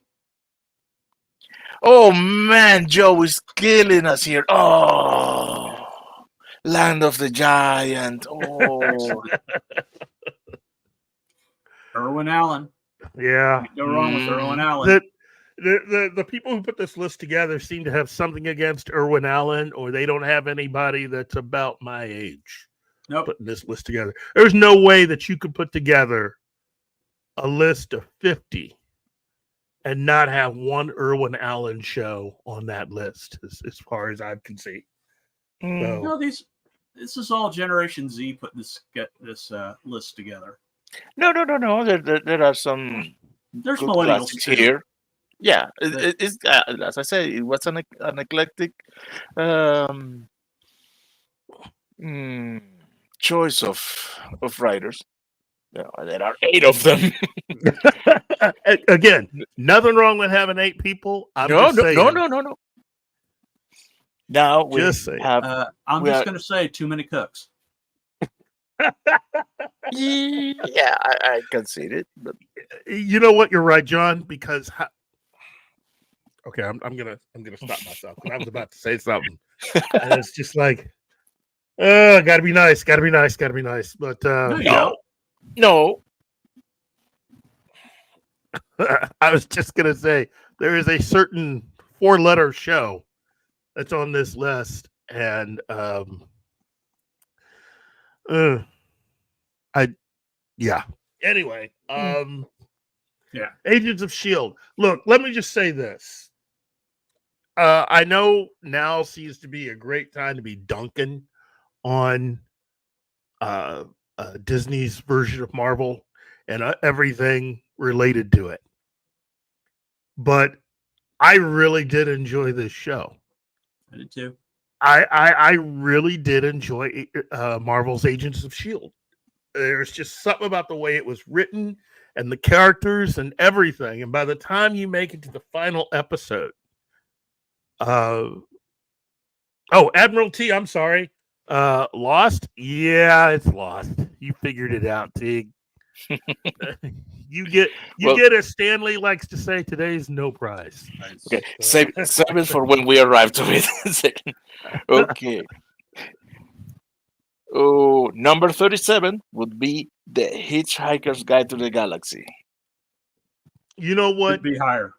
Oh man, Joe is killing us here. Oh, Land of the Giant. Oh, Irwin Allen. Yeah. Can't go wrong with Irwin Allen. The people who put this list together seem to have something against Irwin Allen, or they don't have anybody that's about my age Nope. putting this list together. There's no way that you could put together a list of 50 and not have one Irwin Allen show on that list, as far as I can see. So, No, this is all Generation Z putting this list together. no. There are some There's good millennials classics too. here. Yeah, it's as I say, it was an eclectic choice of writers. Yeah, there are 8 of them. again, nothing wrong with having 8 people. No. Now we Just saying. have. I'm we just are- going to say too many cooks. Yeah, I concede it, but You know what? You're right, John. Because okay, I'm gonna stop myself because I was about to say something, and it's just like, gotta be nice. But no. I was just gonna say there is a certain 4-letter show that's on this list, and Anyway, Agents of Shield. Look, let me just say this. I know now seems to be a great time to be dunking on Disney's version of Marvel and everything related to it. But I really did enjoy this show. I did too. I really did enjoy Marvel's Agents of Shield. There's just something about the way it was written and the characters and everything. And by the time you make it to the final episode, Admiralty, I'm sorry. Lost? Yeah, it's lost. You figured it out, Tig. You get as Stanley likes to say, today's no prize. Okay, save it for when we arrive to it. Okay. Oh, number 37 would be The Hitchhiker's Guide to the Galaxy. You know what? Could be higher.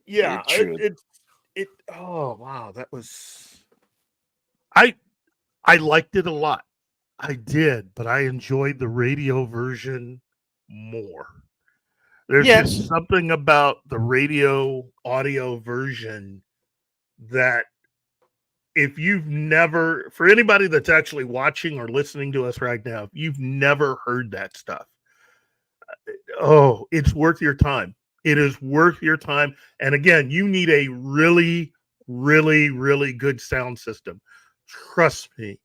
Yeah, It it. Oh wow, that was. I liked it a lot. I did, but I enjoyed the radio version more. There's just something about the radio audio version that if you've never, for anybody that's actually watching or listening to us right now, if you've never heard that stuff, oh, it's worth your time. It is worth your time. And again, you need a really, really, really good sound system. Trust me,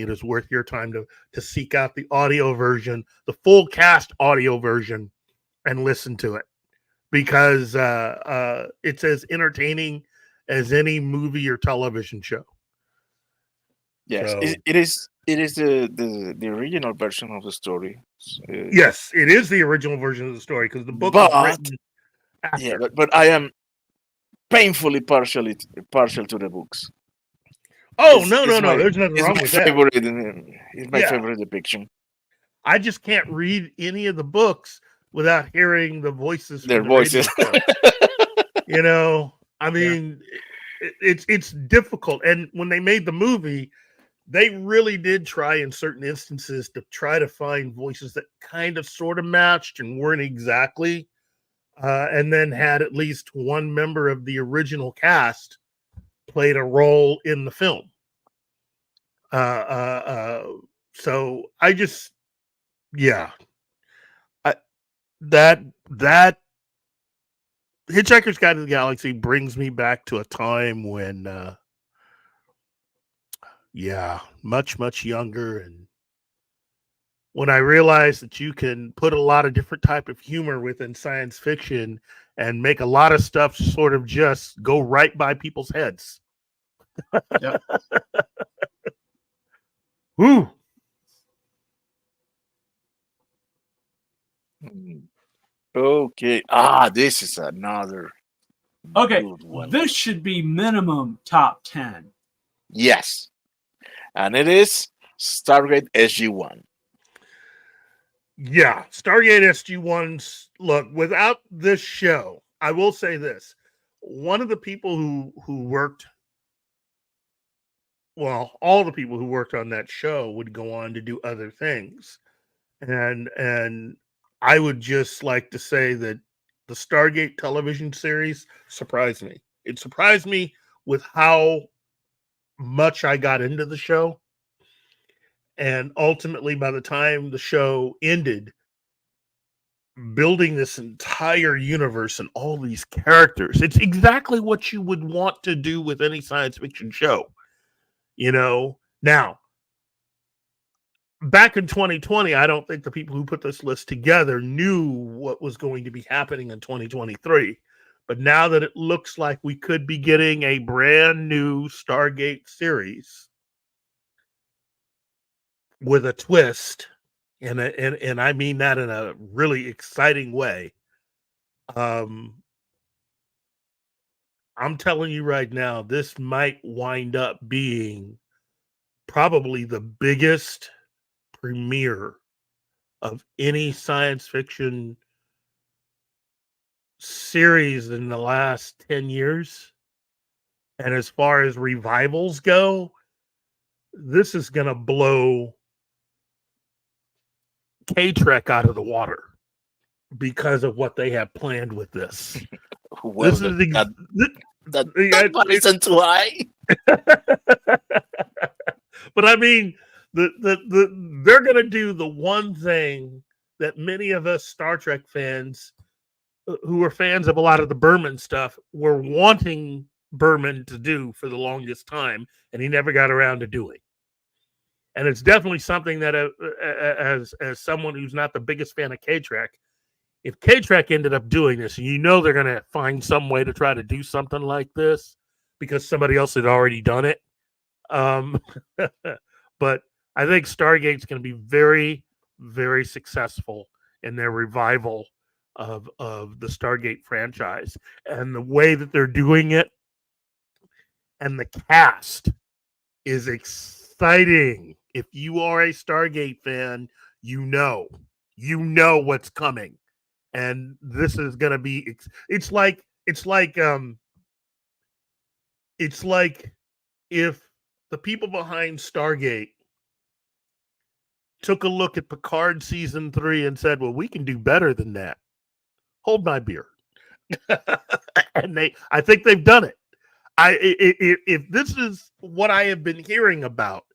it is worth your time to seek out the audio version, the full cast audio version, and listen to it, because it's as entertaining as any movie or television show. Yes, So, it is. It is the original version of the story. yes, it is the original version of the story, because the book was But written after. yeah, but I am painfully partial to the books. Oh, It's- no. it's my- There's nothing it's wrong my with that. favorite. It's my Yeah. favorite depiction. I just can't read any of the books without hearing the voices. Their from the radio voices. show. I mean, it's difficult. And when they made the movie, they really did try in certain instances to try to find voices that kind of sort of matched and weren't exactly, and then had at least one member of the original cast played a role in the film. So I just, that Hitchhiker's Guide to the Galaxy brings me back to a time when, much younger, and when I realized that you can put a lot of different type of humor within science fiction and make a lot of stuff sort of just go right by people's heads. Yep. Woo! Okay. This is another Okay, good one. this should be minimum top 10. Yes, and it is Stargate SG-1. Yeah, Stargate SG-1's, look, without this show, I will say this. One of the people who worked, well, all the people who worked on that show would go on to do other things. And I would just like to say that the Stargate television series surprised me. It surprised me with how much I got into the show. And ultimately, by the time the show ended, building this entire universe and all these characters, it's exactly what you would want to do with any science fiction show. Now, back in 2020, I don't think the people who put this list together knew what was going to be happening in 2023. But now that it looks like we could be getting a brand new Stargate series with a twist, and I mean that in a really exciting way. I'm telling you right now, this might wind up being probably the biggest premiere of any science fiction series in the last 10 years. And as far as revivals go, this is going to blow K-Trek out of the water because of what they have planned with this. Well, This is that bar isn't too high. But I mean, they're going to do the one thing that many of us Star Trek fans who are fans of a lot of the Berman stuff were wanting Berman to do for the longest time, and he never got around to doing. And it's definitely something that, as someone who's not the biggest fan of K-Trek, if K-Trek ended up doing this, and they're going to find some way to try to do something like this because somebody else had already done it. But I think Stargate's going to be very, very successful in their revival of the Stargate franchise, and the way that they're doing it, and the cast is exciting. If you are a Stargate fan, you know what's coming, and this is going to be. It's like if the people behind Stargate took a look at Picard season 3 and said, well, we can do better than that. Hold my beer. And I think they've done it. If this is what I have been hearing about,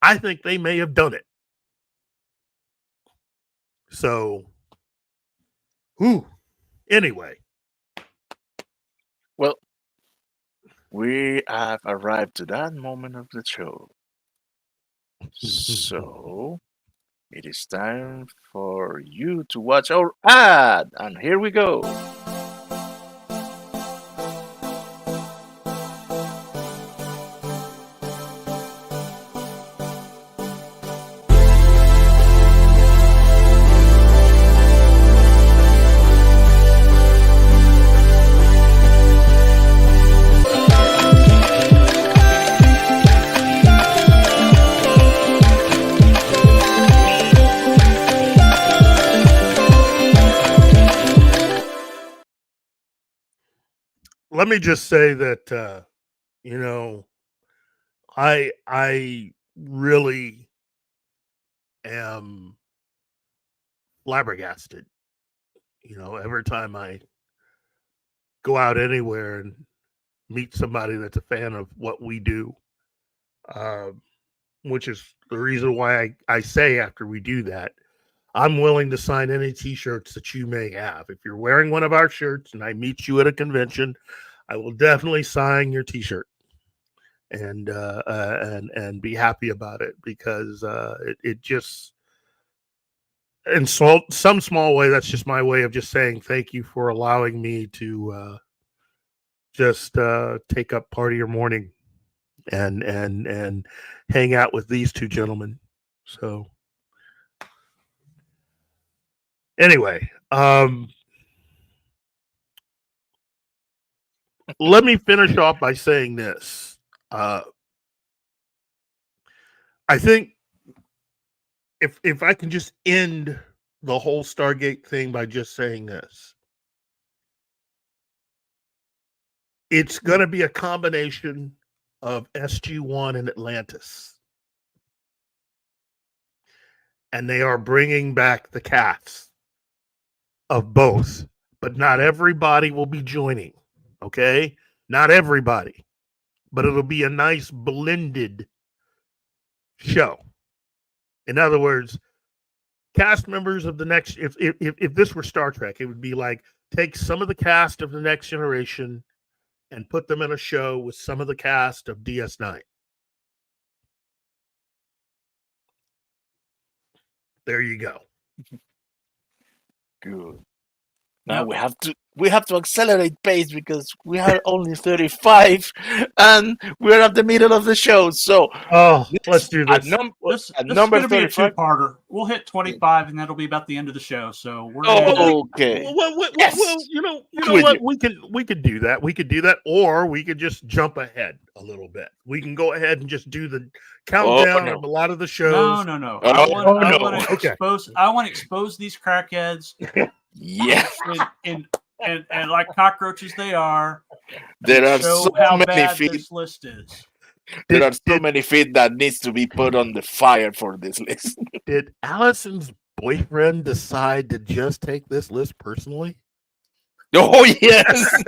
I think they may have done it. So, anyway. Well, we have arrived to that moment of the show. So, it is time for you to watch our ad. And here we go. Let me just say that I really am flabbergasted. Every time I go out anywhere and meet somebody that's a fan of what we do, which is the reason why I say after we do that, I'm willing to sign any t-shirts that you may have. If you're wearing one of our shirts and I meet you at a convention, I will definitely sign your t-shirt and be happy about it, because it just, in some small way, that's just my way of just saying thank you for allowing me to just take up part of your morning and hang out with these two gentlemen. So anyway, let me finish off by saying this. I think if I can just end the whole Stargate thing by just saying this, it's going to be a combination of SG-1 and Atlantis. And they are bringing back the cast of both, but not everybody will be joining. Okay? Not everybody, but it'll be a nice blended show. In other words, cast members of the next, if this were Star Trek, it would be like, take some of the cast of the Next Generation and put them in a show with some of the cast of DS9. There you go. Good. Now we have to accelerate pace because we are only 35 and we're at the middle of the show. So let's do this. This is number going to be a 35. two-parter. We'll hit 25, and that'll be about the end of the show. So we're Okay. Well, Yes. you know With what? you. We could do that. We could do that, or we could just jump ahead a little bit. We can go ahead and just do the countdown no. of a lot of the shows. No. Oh, I want no. to Okay. expose these crackheads. Yes. And like cockroaches they are. There are show so how many bad feet. this list is. There are so many feet that needs to be put on the fire for this list. Did Allison's boyfriend decide to just take this list personally? Oh yes.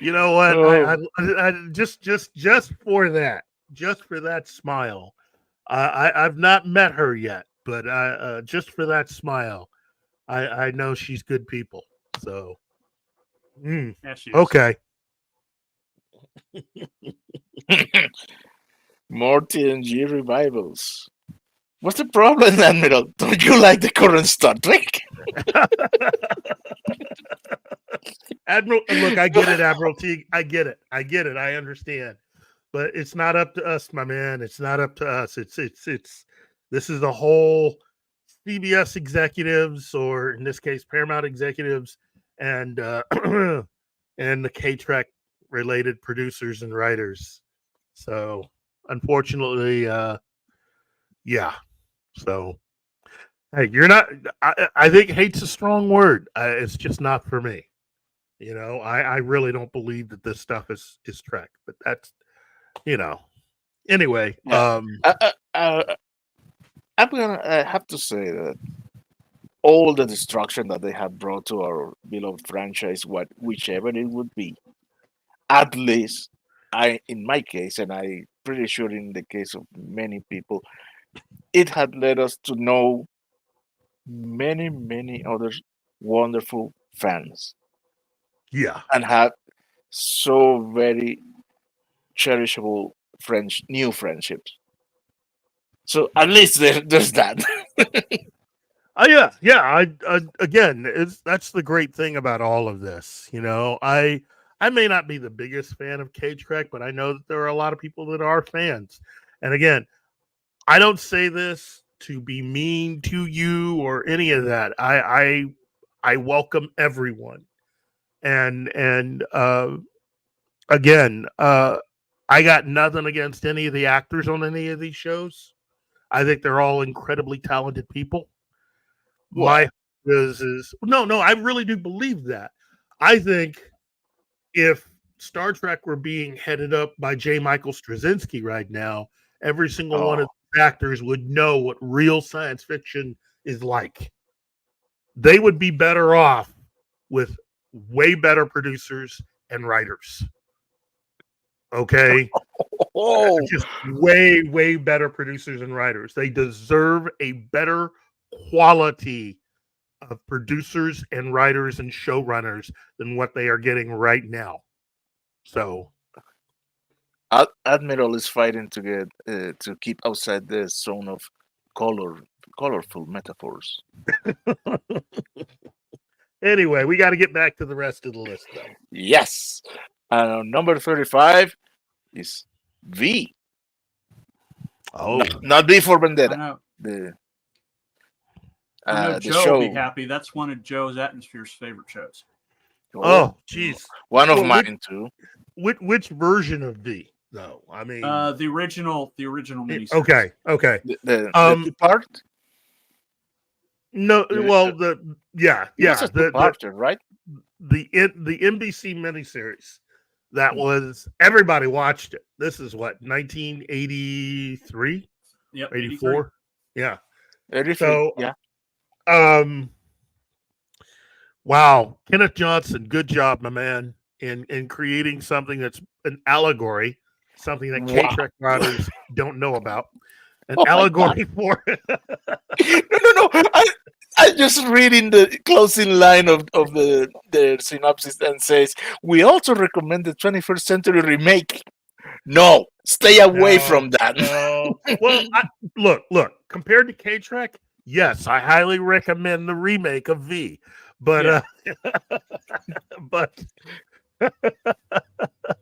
You know what? Oh. I just for that smile. I've not met her yet, but just for that smile, I know she's good people. So, Yeah, she is. okay. More TNG revivals. What's the problem, Admiral? Don't you like the current Star Trek? Admiral, look, I get it, Admiral T. I get it. I understand. But it's not up to us, my man. It's not up to us. It's this is the whole CBS executives, or in this case, Paramount executives, and and the K-Trek related producers and writers. So unfortunately, yeah. So hey, you're not. I think hate's a strong word. It's just not for me. You know, I really don't believe that this stuff is Trek, but that's, you know. Anyway, Yeah. I'm gonna have to say that all the destruction that they have brought to our beloved franchise, whichever it would be, at least in my case, and I pretty sure in the case of many people, it had led us to know many other wonderful fans Yeah. and have so very cherishable new friendships. So at least there's that. Yeah. I again, that's the great thing about all of this. You know, I may not be the biggest fan of Cage Crack, but I know that there are a lot of people that are fans. And again, I don't say this to be mean to you or any of that. I welcome everyone. And again, I got nothing against any of the actors on any of these shows. I think they're all incredibly talented people. My is no, I really do believe that. I think if Star Trek were being headed up by J. Michael Straczynski right now, every single one of the actors would know what real science fiction is like. They would be better off with way better producers and writers. Okay? Just way better producers and writers. They deserve a better quality of producers and writers and showrunners than what they are getting right now. So Admiral is fighting to get to keep outside the zone of colorful metaphors. anyway, we got to get back to the rest of the list, though. Yes, and number 35 is V. Oh, not V for I Vendetta. know. The I know the Joe show. will be happy. That's one of Joe's Atmosphere's favorite shows. Oh, jeez. One of mine too. Which version of V, though? I mean, the original miniseries. Okay. The two-part. No, well, It was a the two-parter, right? the NBC miniseries that was everybody watched it. This is what 1983, Yep, 84. Yeah. 83, So yeah. Wow, Kenneth Johnson, good job, my man, in creating something that's an allegory, something that K-Trek writers don't know about. An allegory for No. I just reading the closing line of the synopsis and says, we also recommend the 21st century remake. No, stay away from that. No. Well, look, compared to K-Trek, yes, I highly recommend the remake of V. But but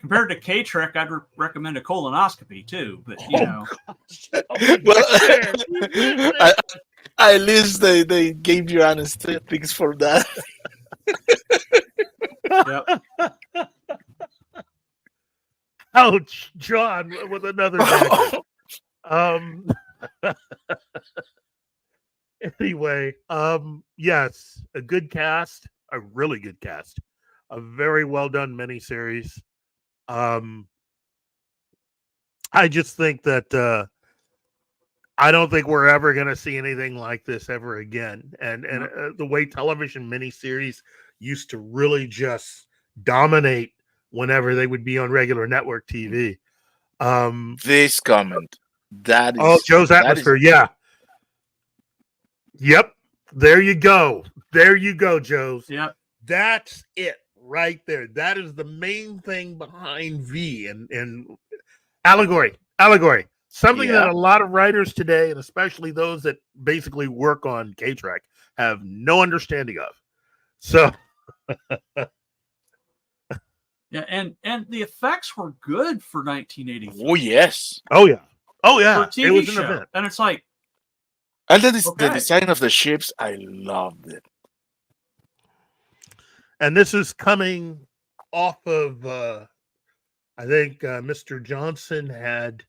compared to K-Trek, I'd recommend a colonoscopy too. But you know, well, at least they gave you anesthetics for that. yep. Ouch, John, with another dagger. Anyway, yes, a good cast, a really good cast, a very well done miniseries. I just think that I don't think we're ever going to see anything like this ever again. And the way television miniseries used to really just dominate whenever they would be on regular network TV. This comment, that is Joe's Atmosphere, yeah. Yep. There you go, Joe's. Yep. That's it right there. That is the main thing behind V and allegory. Something that a lot of writers today, and especially those that basically work on K-Trek, have no understanding of. So Yeah, and the effects were good for 1983. Oh yes. Oh yeah. For a TV it was show. an event. And it's like, And the design of the ships, I loved it. And this is coming off of, I think Mr. Johnson had,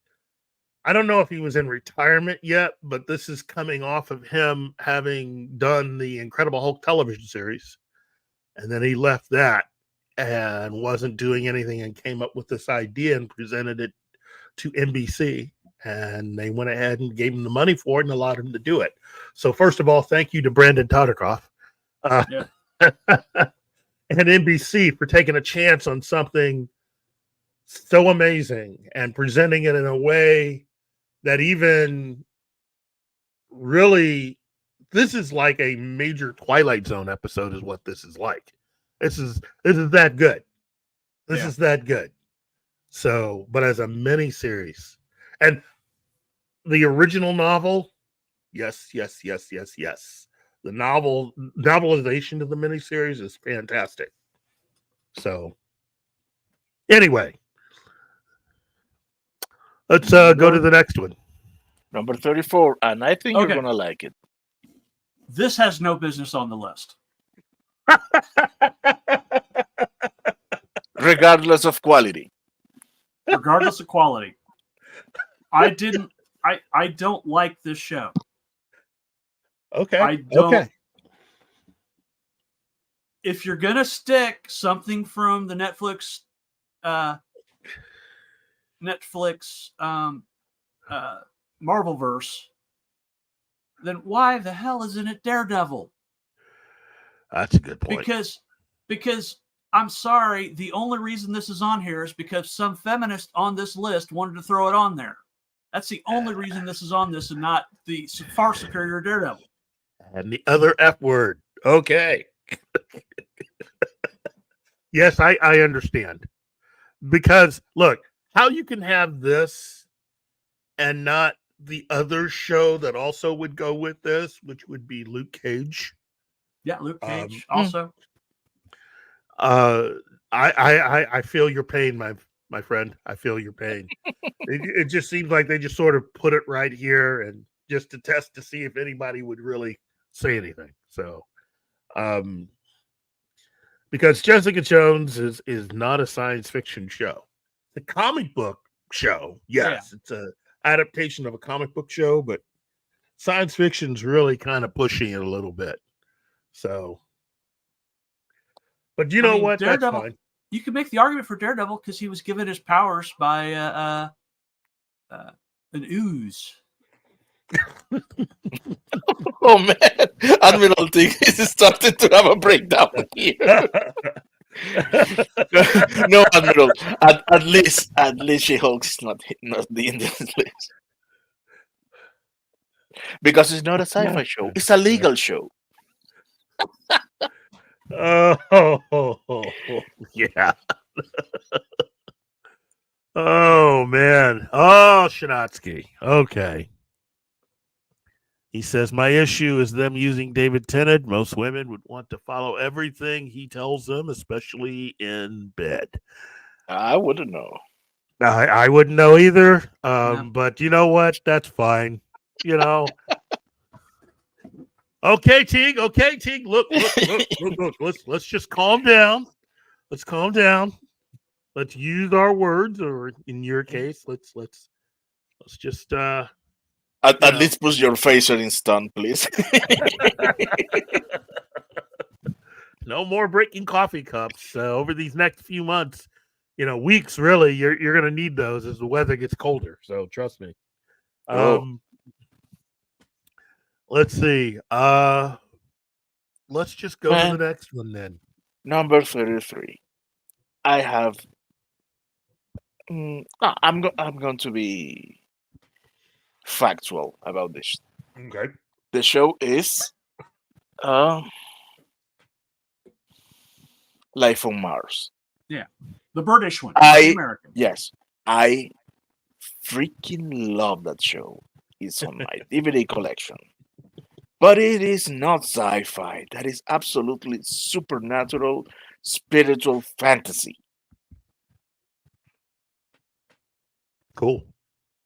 I don't know if he was in retirement yet, but this is coming off of him having done the Incredible Hulk television series. And then he left that and wasn't doing anything and came up with this idea and presented it to NBC. and they went ahead and gave him the money for it and allowed him to do it. So first of all, thank you to Brandon Todoroff and NBC for taking a chance on something so amazing and presenting it in a way that even really, this is like a major Twilight Zone episode is what this is like. This is that good. This is that good. So, but as a mini series, and the original novel, yes. The novelization of the miniseries is fantastic. So, anyway, let's go to the next one. Number 34, and I think you're gonna like it. This has no business on the list. Regardless of quality. Regardless of quality. I don't like this show. Okay. I don't. Okay. If you're gonna stick something from the Netflix Marvelverse, then why the hell isn't it Daredevil? That's a good point. Because I'm sorry, the only reason this is on here is because some feminist on this list wanted to throw it on there. That's the only reason this is on this and not the far superior Daredevil. And the other F word. Okay. Yes, I understand. Because, look, how you can have this and not the other show that also would go with this, which would be Luke Cage. Yeah, Luke Cage also. I feel your pain, my friend. I feel your pain. It just seems like they just sort of put it right here and just to test to see if anybody would really say anything. So, because Jessica Jones is not a science fiction show. The comic book show, yes, it's a adaptation of a comic book show, but science fiction's really kind of pushing it a little bit. So, but you know what? Daredevil, that's fine. You can make the argument for Daredevil because he was given his powers by an ooze. Oh man, Admiral T is starting to have a breakdown here. No, Admiral. At least She-Hulk is not in this list because it's not a sci-fi show; it's a legal show. Oh, yeah. Oh man. Oh, Shinatsky. Okay. He says, my issue is them using David Tennant. Most women would want to follow everything he tells them, especially in bed. I wouldn't know. I wouldn't know either. But you know what? That's fine. You know. Okay, Teague. Look. Let's just calm down. Let's calm down. Let's use our words, or in your case, let's just At least put your face in stun, please. No more breaking coffee cups over these next few months. Weeks really. You're going to need those as the weather gets colder. So trust me. Let's see. Let's just go to the next one then. Number 33. I have. I'm going to be factual about this. Okay. The show is Life on Mars. Yeah, the British one. The American. Yes, I freaking love that show. It's on my DVD collection. But it is not sci-fi. That is absolutely supernatural, spiritual fantasy. Cool.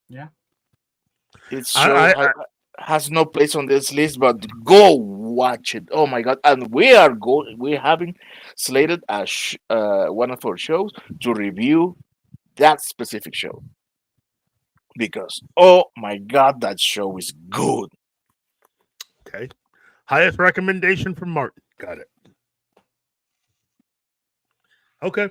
Yeah. It has no place on this list, but go watch it. Oh my god! And we're having slated one of our shows to review that specific show because oh my god, that show is good. Okay. Highest recommendation from Martin. Got it. Okay.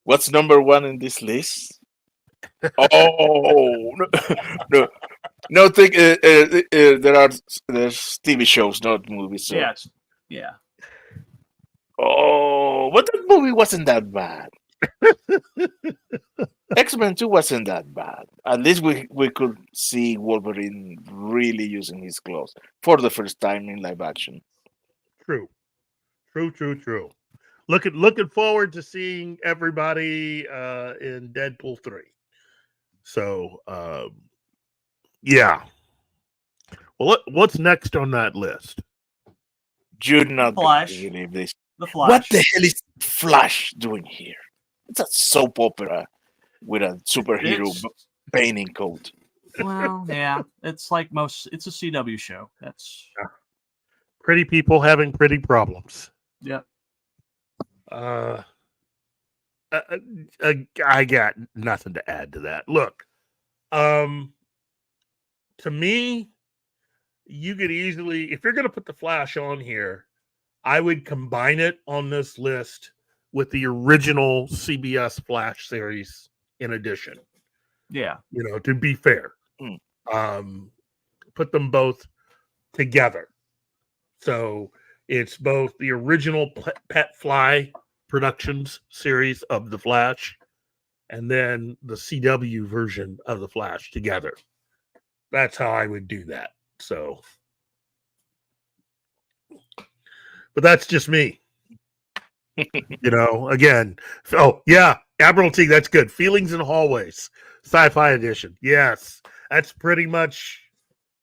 What's number one in this list? Oh no, no, no! There's TV shows, not movies. So. Yeah. Oh, but that movie wasn't that bad. X-Men 2 wasn't that bad. At least we could see Wolverine really using his claws for the first time in live action. True. Looking forward to seeing everybody in Deadpool 3. So yeah. Well, what's next on that list? You're not going to Flash. believe this. The Flash. What the hell is Flash doing here? It's a soap opera with a superhero painting coat. Well, yeah, it's like it's a CW show. That's pretty people having pretty problems. Yep. I got nothing to add to that. Look, to me, you could easily, if you're going to put the Flash on here, I would combine it on this list with the original CBS Flash series in addition. Yeah. To be fair. Put them both together. So it's both the original Pet Fly Productions series of The Flash and then the CW version of The Flash together. That's how I would do that. So, but that's just me. Again. Oh, yeah. Admiralty, that's good. Feelings in Hallways, Sci-Fi edition. Yes. That's pretty much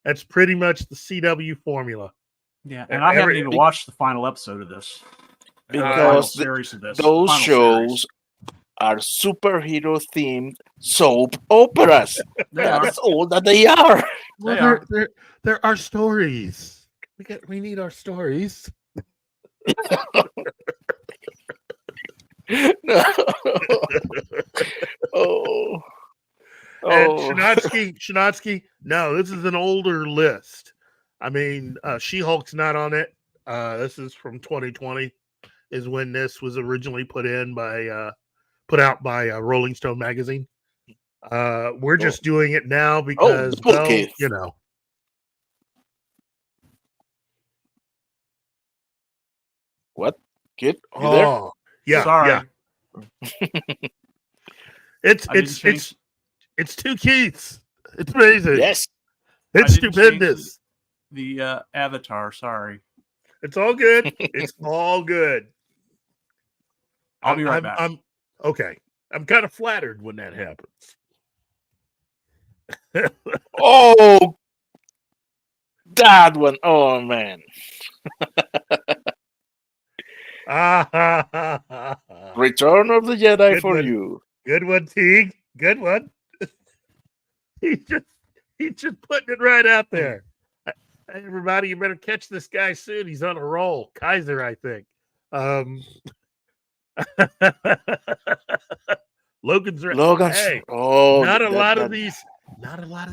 the CW formula. Yeah, and I haven't even watched the final episode of this. Because series of this. Those shows are superhero themed soap operas. That's all that they are. Well, there are stories. We need our stories. Oh. And Shinatsky, no, this is an older list. I mean, She-Hulk's not on it. This is from 2020, is when this was originally put out by Rolling Stone magazine. We're just doing it now because, What? Kid? You there? Yeah. Sorry. Yeah. It's two Keiths. It's amazing. Yes. It's stupendous. The avatar, sorry. It's all good. It's all good. I'll be right back. I'm okay. I'm kind of flattered when that happens. Oh, that one. Oh, man. Return of the Jedi Good for one. you. Good one, Teague. Good one. He's just putting it right out there. Hey, everybody, you better catch this guy soon. He's on a roll. Kaiser, I think. Logan's right. Hey, not a lot of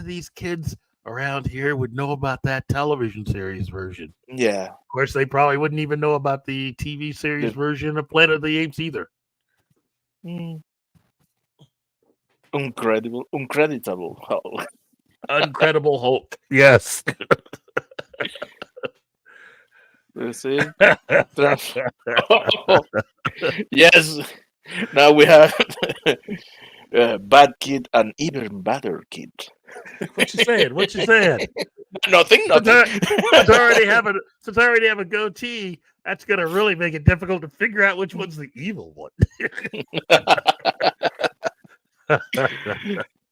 these kids around here would know about that television series version. Yeah. Of course, they probably wouldn't even know about the TV series version of Planet of the Apes either. Uncreditable Hulk. Uncredible Hulk. Yes. You see? Yes. Now we have Bad Kid and even Badder Kid. What you saying? Nothing. Since I already have a goatee, that's gonna really make it difficult to figure out which one's the evil one.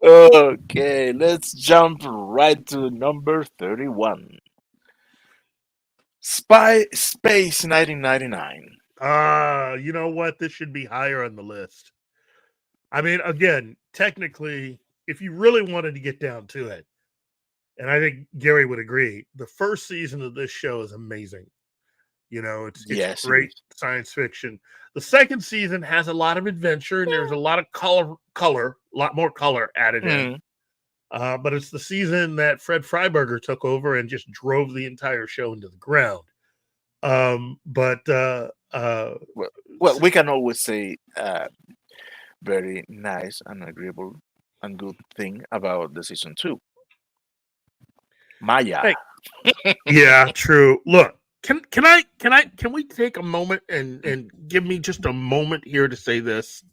Okay, let's jump right to number 31. Space 1999. You know what? This should be higher on the list. I mean, again, technically, if you really wanted to get down to it, and I think Gary would agree, the first season of this show is amazing. It's great science fiction. The second season has a lot of adventure, and there's a lot of color, a lot more color added in. But it's the season that Fred Freiberger took over and just drove the entire show into the ground. Well, we can always say very nice and agreeable and good thing about the season 2. Maya. Hey. Yeah, true. Look, can we take a moment and give me just a moment here to say this?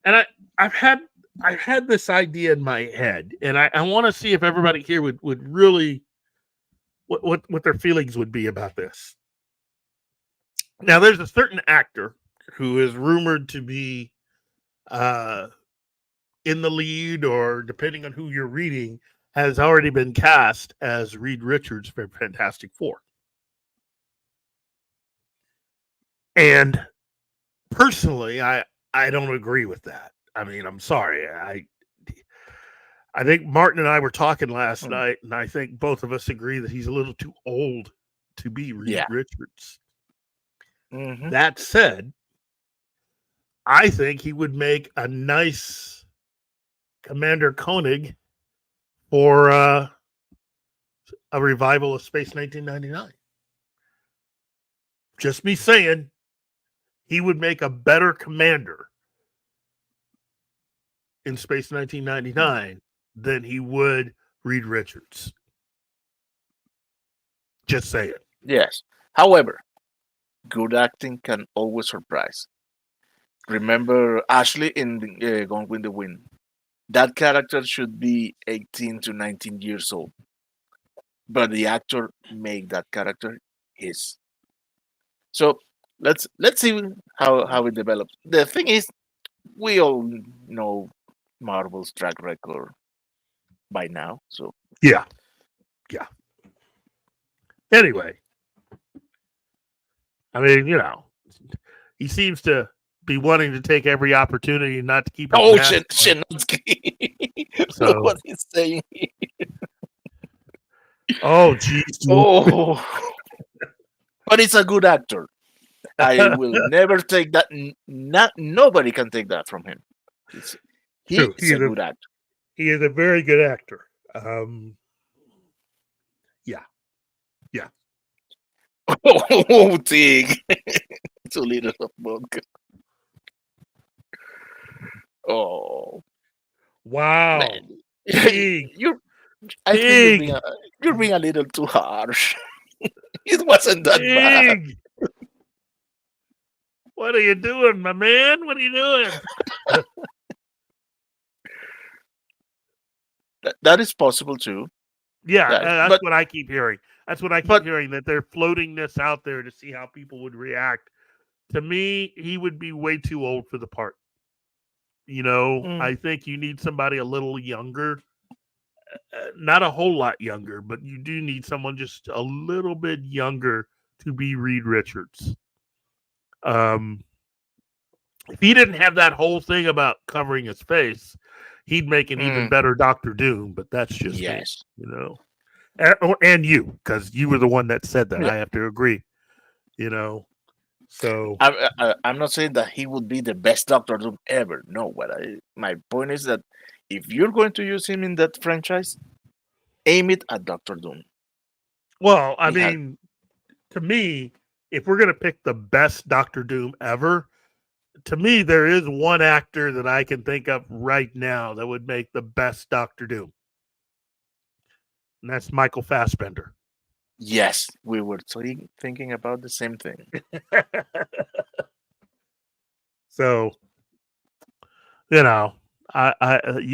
And I've had this idea in my head, and I want to see if everybody here would really what their feelings would be about this. Now, there's a certain actor who is rumored to be in the lead, or depending on who you're reading, has already been cast as Reed Richards for Fantastic Four. And personally, I don't agree with that. I mean, I'm sorry. I think Martin and I were talking last night, and I think both of us agree that he's a little too old to be Reed Richards. Mhm. That said, I think he would make a nice Commander Koenig for a revival of Space 1999. Just me saying, he would make a better commander in Space 1999 than he would Reed Richards. Just say it. Yes. However, good acting can always surprise. Remember Ashley in Gone with the Wind. That character should be 18 to 19 years old, but the actor made that character his. So let's see how it develops. The thing is, we all know Marvel's track record by now. So Yeah. Anyway, I mean, he seems to be wanting to take every opportunity not to keep. Oh, Shinatsky. So, what he's saying. Oh, geez. Oh, but it's a good actor. I will never take that. Nobody can take that from him. He's a good actor. He is a very good actor. Yeah. Oh, Tig. Too little of vodka. Oh, wow. man. Tig. I think you're being a little too harsh. It wasn't that bad. What are you doing, my man? What are you doing? That is possible too. Yeah, that's what I keep hearing. That's what I keep hearing, that they're floating this out there to see how people would react. To me, he would be way too old for the part. I think you need somebody a little younger. Not a whole lot younger, but you do need someone just a little bit younger to be Reed Richards. If he didn't have that whole thing about covering his face, he'd make an even better Doctor Doom, but that's just me, and you, because you were the one that said that. I have to agree, so I'm not saying that he would be the best Doctor Doom ever. No, my point is that if you're going to use him in that franchise, aim it at Doctor Doom. Well, I mean, to me, if we're going to pick the best Doctor Doom ever, to me, there is one actor that I can think of right now that would make the best Doctor Doom. And that's Michael Fassbender. Yes, we were thinking about the same thing. So, you'd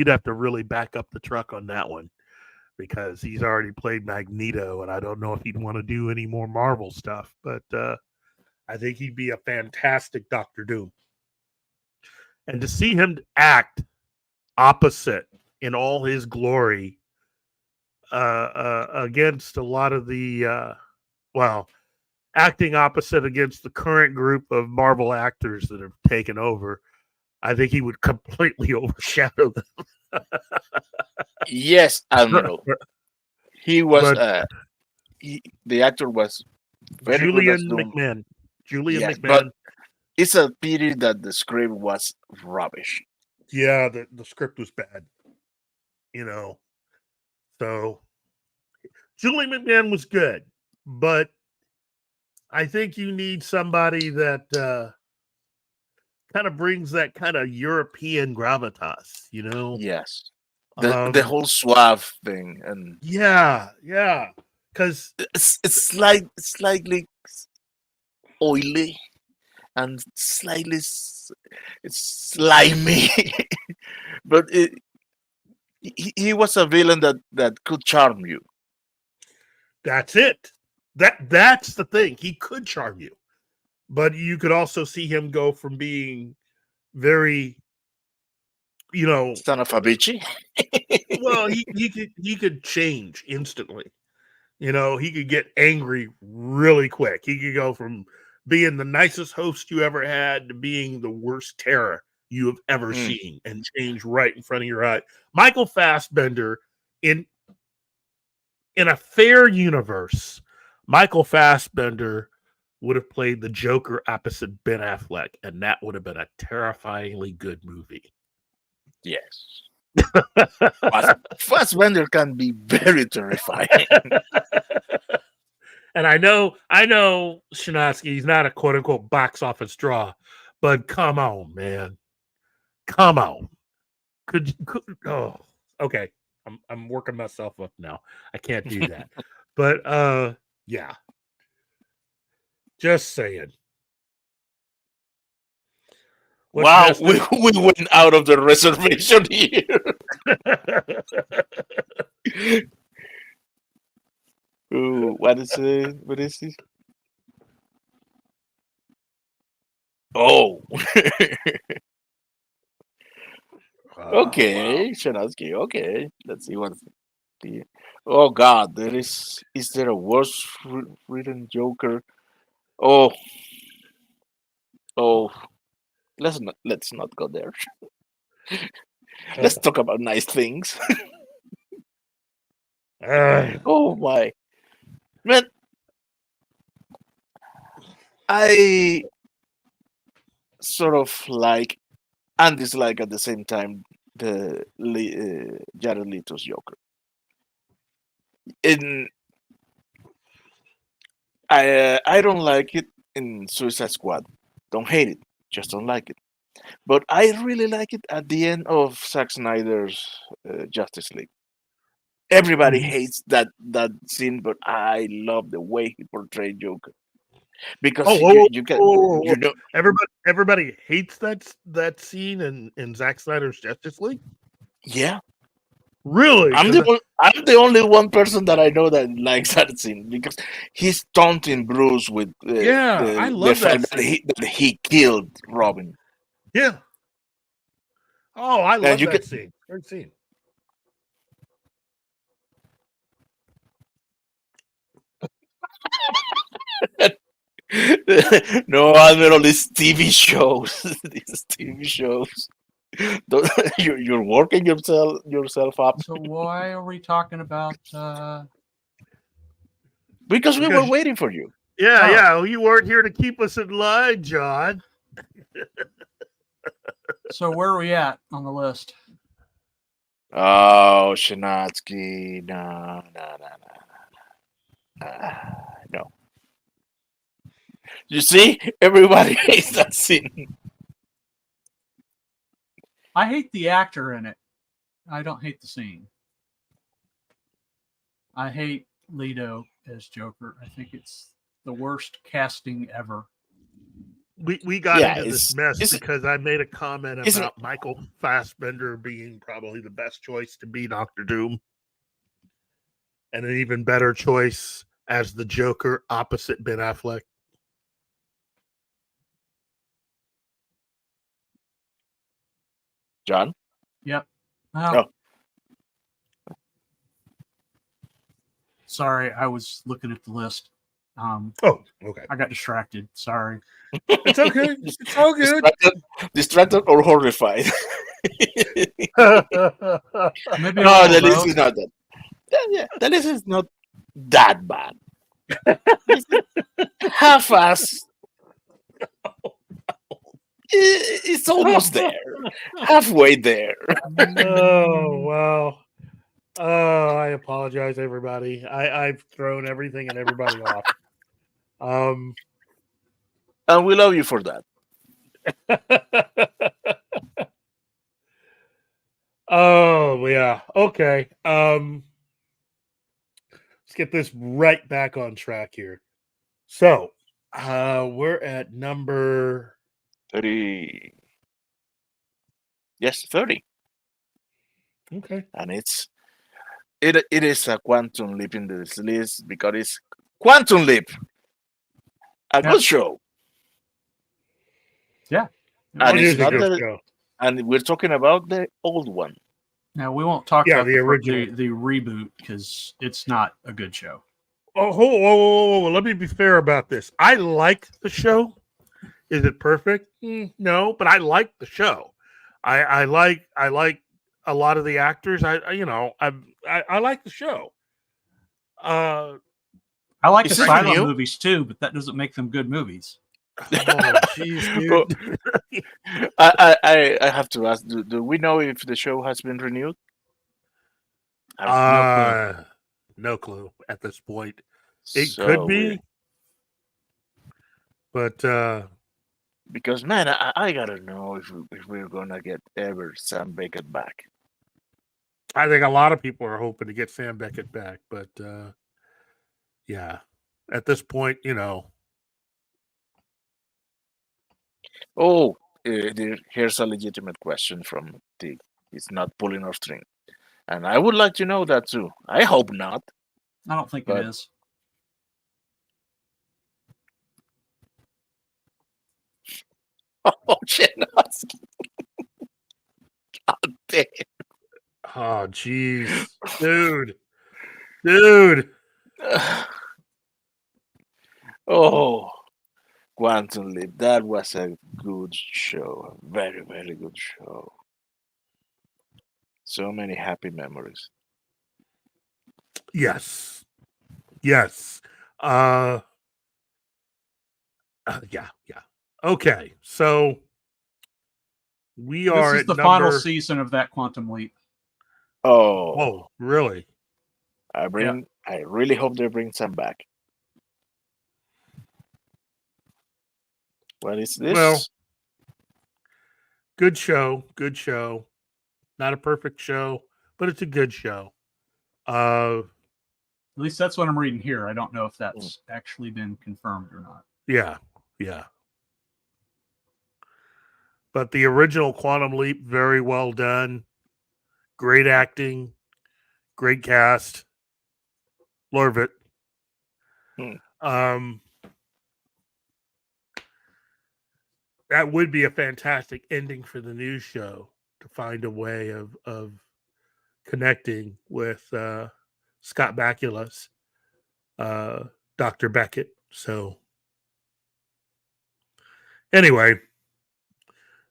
have to really back up the truck on that one, because he's already played Magneto, and I don't know if he'd want to do any more Marvel stuff, but I think he'd be a fantastic Doctor Doom. And to see him act opposite in all his glory against a lot of the, acting opposite against the current group of Marvel actors that have taken over, I think he would completely overshadow them. Yes, Admiral. He was, the actor was very Julian good as McMahon. Yes, McMahon. but it's a pity that the script was rubbish. Yeah, the script was bad. So Julian McMahon was good, but I think you need somebody that kind of brings that kind of European gravitas, you know. Yes. The whole suave thing, and Yeah, because it's slightly oily and slightly it's slimy, but he was a villain that could charm you. that's it. That's the thing. He could charm you, but you could also see him go from being very, you know, Son of a bitchy. well, he could change instantly. You know, he could get angry really quick. He could go from being the nicest host you ever had to being the worst terror you have ever seen, and change right in front of your eye. Michael Fassbender, in a fair universe, Michael Fassbender would have played the Joker opposite Ben Affleck, and that would have been a terrifyingly good movie. Yes. Fassbender can be very terrifying. And I know Shinatsky's not a quote unquote box office draw, but come on, man. Come on. Okay. I'm working myself up now. I can't do that. But yeah. Just saying. Wow, we went out of the reservation here. Ooh, what is this? Oh. Okay, Shanatsky. Okay, let's see what's the. Oh God, is there a worse written Joker? Oh, let's not go there. Let's talk about nice things. Oh my, man, I sort of like and dislike at the same time the Jared Leto's Joker. I don't like it in Suicide Squad. Don't hate it, just don't like it. But I really like it at the end of Zack Snyder's Justice League. Everybody hates that scene, but I love the way he portrayed Joker because you know everybody hates that scene in Zack Snyder's Justice League. Yeah, really. I'm the only one person that I know that likes that scene because he's taunting Bruce with I love the fact that he killed Robin. Yeah. Oh, I love that scene. Great scene. No, Admiral, these TV shows. These TV shows. You're working yourself up. So why are we talking about? Because we were waiting for you. Yeah. You weren't here to keep us in line, John. So where are we at on the list? Oh, Shinatsky. No. No. You see, everybody hates that scene. I hate the actor in it. I don't hate the scene. I hate Leto as Joker. I think it's the worst casting ever. We got into this mess because I made a comment about Michael Fassbender being probably the best choice to be Dr. Doom, and an even better choice as the Joker opposite Ben Affleck. John? Yep. Well, sorry, I was looking at the list. Okay. I got distracted. Sorry. It's okay. It's all good. Distracted or horrified? Maybe no, the list is not that. Yeah, the list is not that bad. Half-ass. It's almost there. Halfway there. Oh, wow. Oh, I apologize, everybody. I've thrown everything and everybody off. And we love you for that. Oh yeah. Okay. Let's get this right back on track here. So, we're at number 30. Yes, 30. okay. And it is a quantum leap in this list because it's Quantum Leap, a good show. Yeah. And It it's is a not good the, show. and we're talking about the old one. Now we won't talk Yeah, about the original. the reboot because it's not a good show. Oh, whoa. Let me be fair about this. I like the show. Is it perfect? No, but I like the show. I like a lot of the actors. I like the show. I like Is this asylum new? movies too, but that doesn't make them good movies. Oh, jeez, Oh, dude. I have to ask, do we know if the show has been renewed? No clue at this point. It So could weird. be, but Because man, I gotta know if we're gonna get ever Sam Beckett back. I think a lot of people are hoping to get Sam Beckett back. But yeah, at this point, Oh, here's a legitimate question from T. He's not pulling our string, and I would like to know that too. I hope not. I don't think But- it is. Oh shit! God damn. oh, jeez, dude. Oh, Quantum Leap. That was a good show. A very, very good show. So many happy memories. Yes. Yeah. Okay, so we are This is at the number. final season of that Quantum Leap. Oh, Whoa, really? I really hope they bring Sam back. What is this? Well, good show. Not a perfect show, but it's a good show. At least that's what I'm reading here. I don't know if that's actually been confirmed or not. Yeah. But the original Quantum Leap, very well done. Great acting, great cast. Love it. That would be a fantastic ending for the news show, to find a way of connecting with Scott Bakula's Dr. Beckett. So anyway,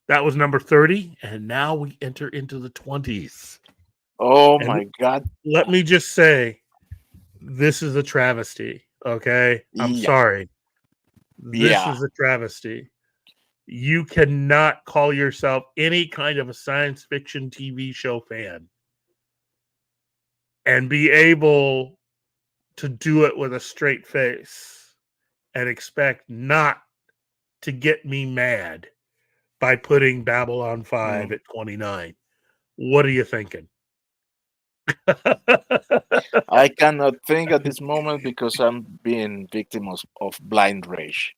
that was number 30, and now we enter into the 20s. Oh And my God! Let me just say, this is a travesty, okay? I'm Yeah. sorry. This Yeah. is a travesty. You cannot call yourself any kind of a science fiction TV show fan and be able to do it with a straight face and expect not to get me mad by putting Babylon 5 at 29. What are you thinking? I cannot think at this moment because I'm being victim of blind rage.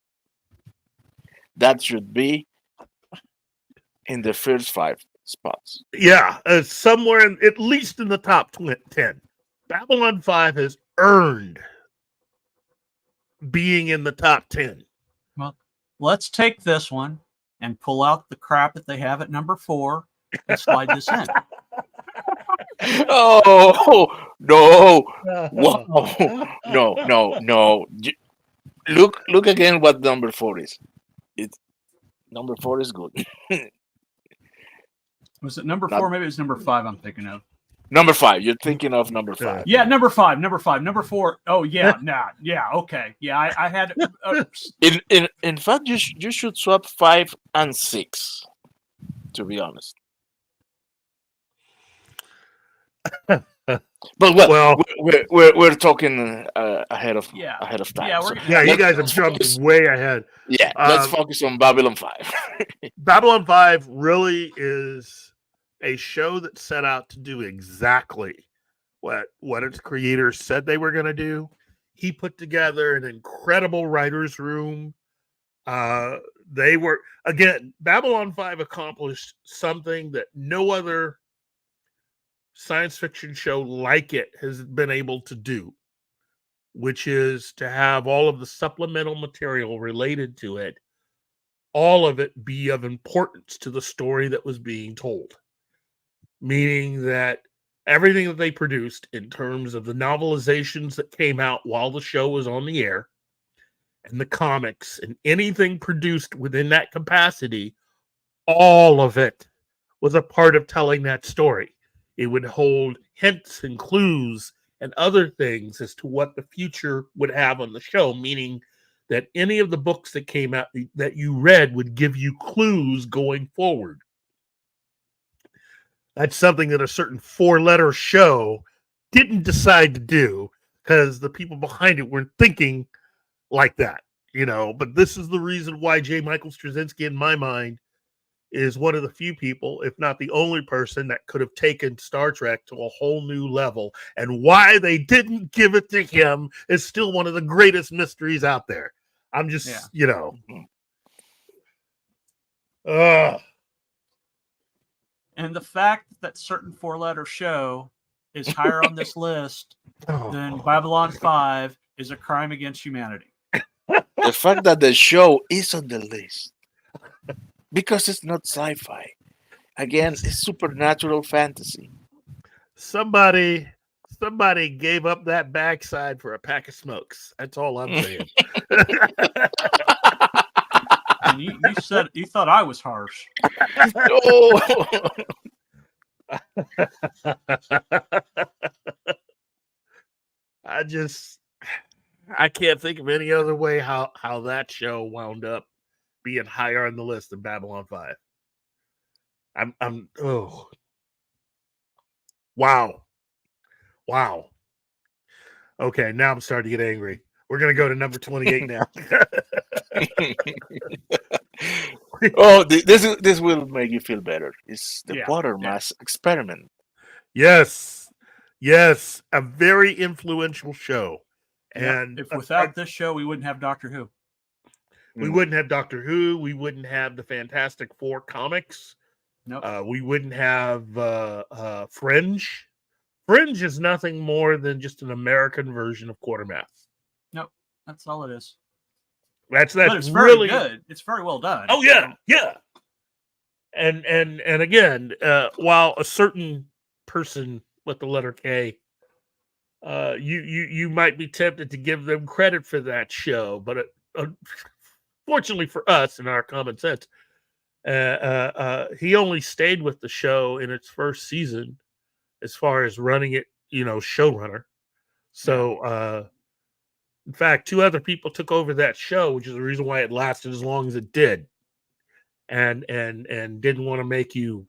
That should be in the first 5 spots. Yeah, somewhere at least in the top 10. Babylon 5 has earned being in the top 10. Well, let's take this one and pull out the crap that they have at number 4 and slide this in. Oh no! Wow! No! Look again what number 4 is. It's number 4 is good. Was it number Not- 4? Maybe it was number 5 I'm thinking of. Number 5. You're thinking of number 5. Yeah, number 5. Number 4. Oh, yeah. Okay. Yeah, I had... In fact, you should swap 5 and 6. To be honest. But well, Well, we're talking ahead of Yeah. time. Yeah, So we're yeah, you let's- guys have let's jumped focus- way ahead. Yeah, let's Um, focus on Babylon 5. Babylon 5 really is a show that set out to do exactly what its creators said they were going to do. He put together an incredible writer's room. They were, again, Babylon 5 accomplished something that no other science fiction show like it has been able to do, which is to have all of the supplemental material related to it, all of it be of importance to the story that was being told. Meaning that everything that they produced in terms of the novelizations that came out while the show was on the air and the comics and anything produced within that capacity, all of it was a part of telling that story. It would hold hints and clues and other things as to what the future would have on the show, meaning that any of the books that came out that you read would give you clues going forward. That's something that a certain 4-letter show didn't decide to do because the people behind it weren't thinking like that, But this is the reason why J. Michael Straczynski, in my mind, is one of the few people, if not the only person, that could have taken Star Trek to a whole new level. And why they didn't give it to him is still one of the greatest mysteries out there. I'm just, And the fact that certain 4-letter show is higher on this list than Babylon 5 is a crime against humanity. The fact that the show is on the list because it's not sci-fi. Again, it's supernatural fantasy. Somebody gave up that backside for a pack of smokes. That's all I'm saying. And you thought I was harsh. Oh. I can't think of any other way how that show wound up being higher on the list than Babylon 5. Wow. Okay, now I'm starting to get angry. We're gonna go to number 28 now. Oh, this will make you feel better. It's the Quatermass Experiment. Yes, a very influential show. And if without this show, we wouldn't have Doctor Who. We wouldn't have Doctor Who. We wouldn't have the Fantastic Four comics. Nope. We wouldn't have Fringe. Fringe is nothing more than just an American version of Quatermass. Nope, that's all it is. That's but it's really very good. It's very well done. Oh yeah. And again, while a certain person with the letter K, you might be tempted to give them credit for that show, but fortunately for us, in our common sense, he only stayed with the show in its first season, as far as running it, showrunner. So, in fact, 2 other people took over that show, which is the reason why it lasted as long as it did, and didn't want to make you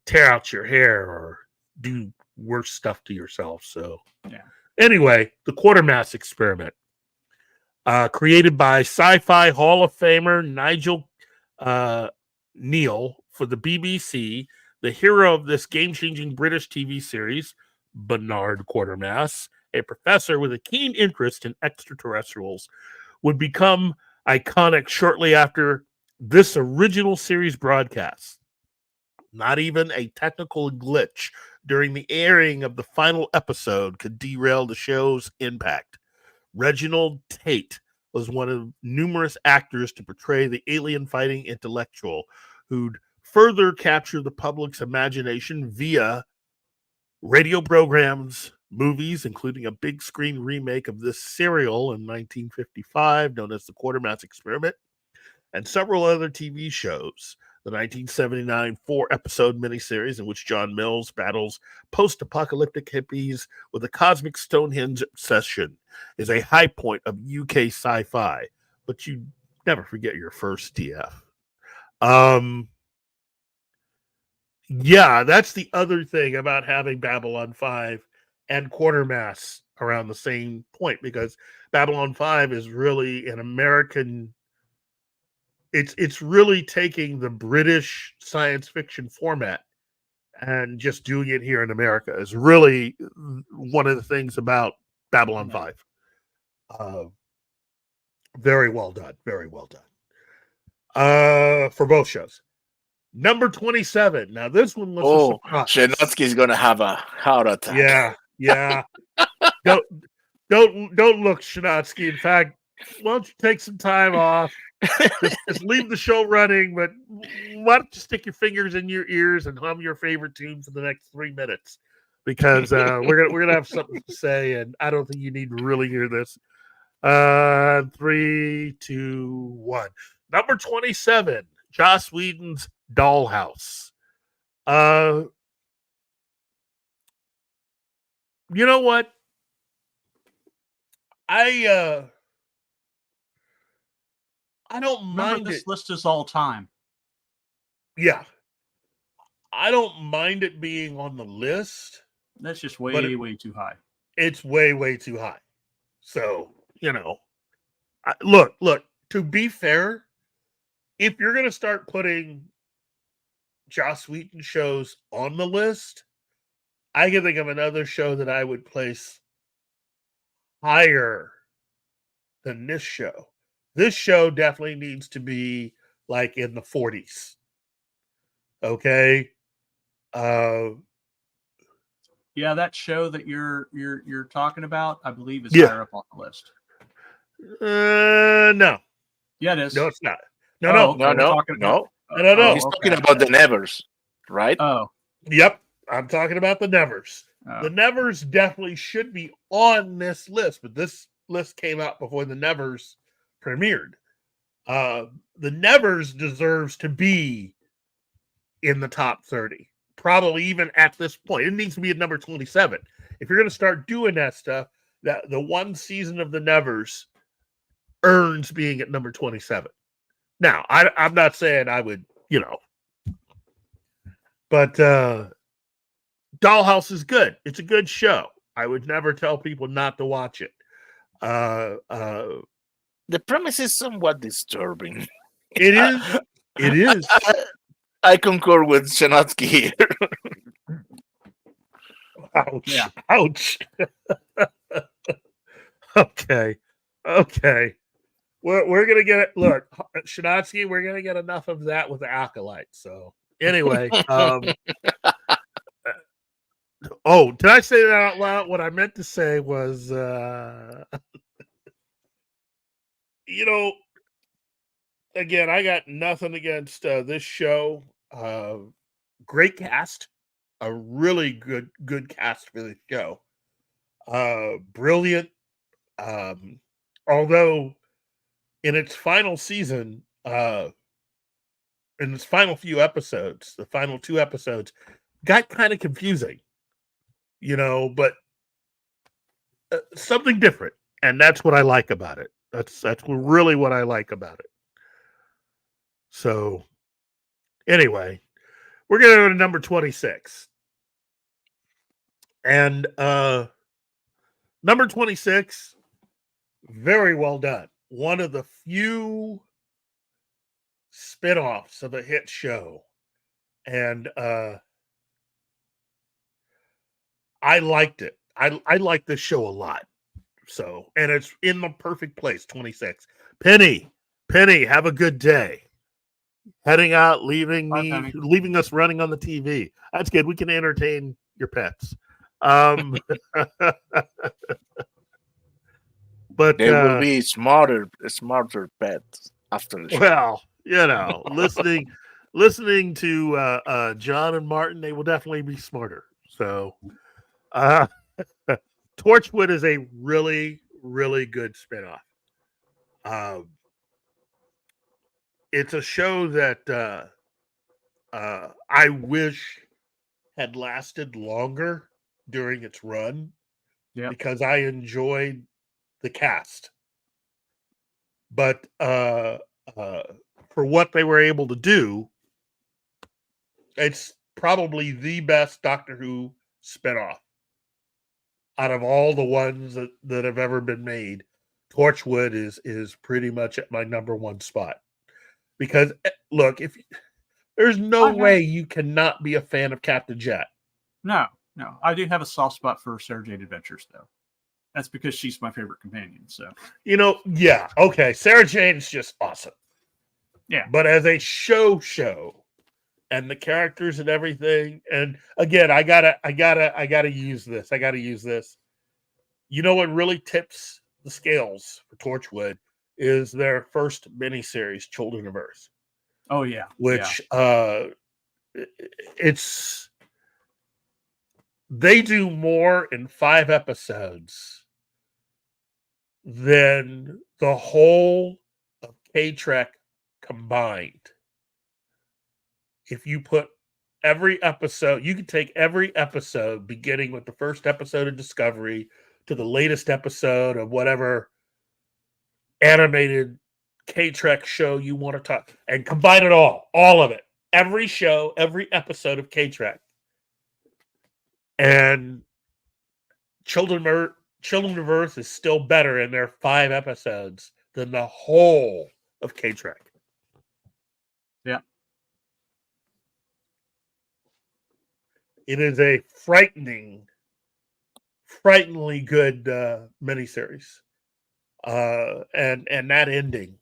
tear out your hair or do worse stuff to yourself. So, anyway, the Quatermass Experiment, created by Sci-Fi Hall of Famer Nigel Neal for the BBC. The hero of this game-changing British TV series, Bernard Quatermass, a professor with a keen interest in extraterrestrials, would become iconic shortly after this original series broadcast. Not even a technical glitch during the airing of the final episode could derail the show's impact. Reginald Tate was one of numerous actors to portray the alien-fighting intellectual who'd further capture the public's imagination via radio programs, movies, including a big screen remake of this serial in 1955 known as The Quatermass Experiment, and several other TV shows. The 1979 4-episode miniseries in which John Mills battles post-apocalyptic hippies with a cosmic Stonehenge obsession is a high point of UK sci-fi, but you never forget your first DF. Yeah, that's the other thing about having Babylon 5 and Quartermass around the same point, because Babylon 5 is really an American. It's really taking the British science fiction format and just doing it here in America is really one of the things about Babylon 5. Very well done. Very well done. For both shows. Number 27. Now this one was a surprise. Shenotsky's gonna have a heart attack. Yeah. don't look, Shenotsky. In fact, why don't you take some time off? Just leave the show running, but why don't you stick your fingers in your ears and hum your favorite tune for the next 3 minutes? Because we're gonna have something to say, and I don't think you need to really hear this. 3, 2, 1. Number 27, Joss Whedon's Dollhouse. You know what? I don't mind this it. list is all time. Yeah. I don't mind it being on the list. That's just way too high. It's way too high. So, look, to be fair, if you're going to start putting Joss Whedon shows on the list, I can think of another show that I would place higher than this show. This show definitely needs to be like in the 40s. Okay? Yeah, that show that you're talking about, I believe, is higher up on the list. No. Yeah, it is. No, it's not. No. He's talking about the Nevers, right? Oh. Yep. I'm talking about the Nevers. Oh. The Nevers definitely should be on this list, but this list came out before the Nevers premiered. The Nevers deserves to be in the top 30. Probably even at this point. It needs to be at number 27. If you're going to start doing that stuff, that the one season of the Nevers earns being at number 27. Now, I'm not saying I would, but Dollhouse is good. It's a good show. I would never tell people not to watch it. The premise is somewhat disturbing. It is. It is. I concur with Shenotsky here. Ouch. Yeah. Ouch. Okay. We're gonna get it. Look, Shenotsky, we're gonna get enough of that with the Acolyte. So anyway, oh, did I say that out loud? What I meant to say was, again, I got nothing against this show. Great cast, a really good cast for the show. Brilliant. Although in its final season, in its final few episodes, the final 2 episodes got kind of confusing, but something different. And that's what I like about it. That's really what I like about it. So anyway, we're going to go to number 26. And number 26, very well done. One of the few spinoffs of a hit show. And I liked it. I like this show a lot. So, and it's in the perfect place, 26. Penny, have a good day. Heading out, leaving us running on the TV. That's good. We can entertain your pets. But They will be smarter pets after the show. Well, listening to John and Martin, they will definitely be smarter. So, Torchwood is a really, really good spinoff. It's a show that I wish had lasted longer during its run, because I enjoyed the cast. But for what they were able to do, it's probably the best Doctor Who spinoff out of all the ones that have ever been made. Torchwood is pretty much at my number one spot. Because look, if there's no way you cannot be a fan of Captain Jet. No. I do have a soft spot for Sarah Jane Adventures, though. That's because she's my favorite companion. So yeah, okay. Sarah Jane's just awesome. Yeah. But as a show, and the characters and everything, and again, I gotta use this. You know what really tips the scales for Torchwood is their first miniseries, Children of Earth. Oh yeah. Which they do more in 5 episodes than the whole of K-Trek combined. If you put every episode, you could take every episode beginning with the first episode of Discovery to the latest episode of whatever animated K-Trek show you want to talk, and combine it all of it. Every show, every episode of K-Trek. And Children of Earth is still better in their 5 episodes than the whole of K-Trek. Yeah. It is a frighteningly good miniseries. And that ending.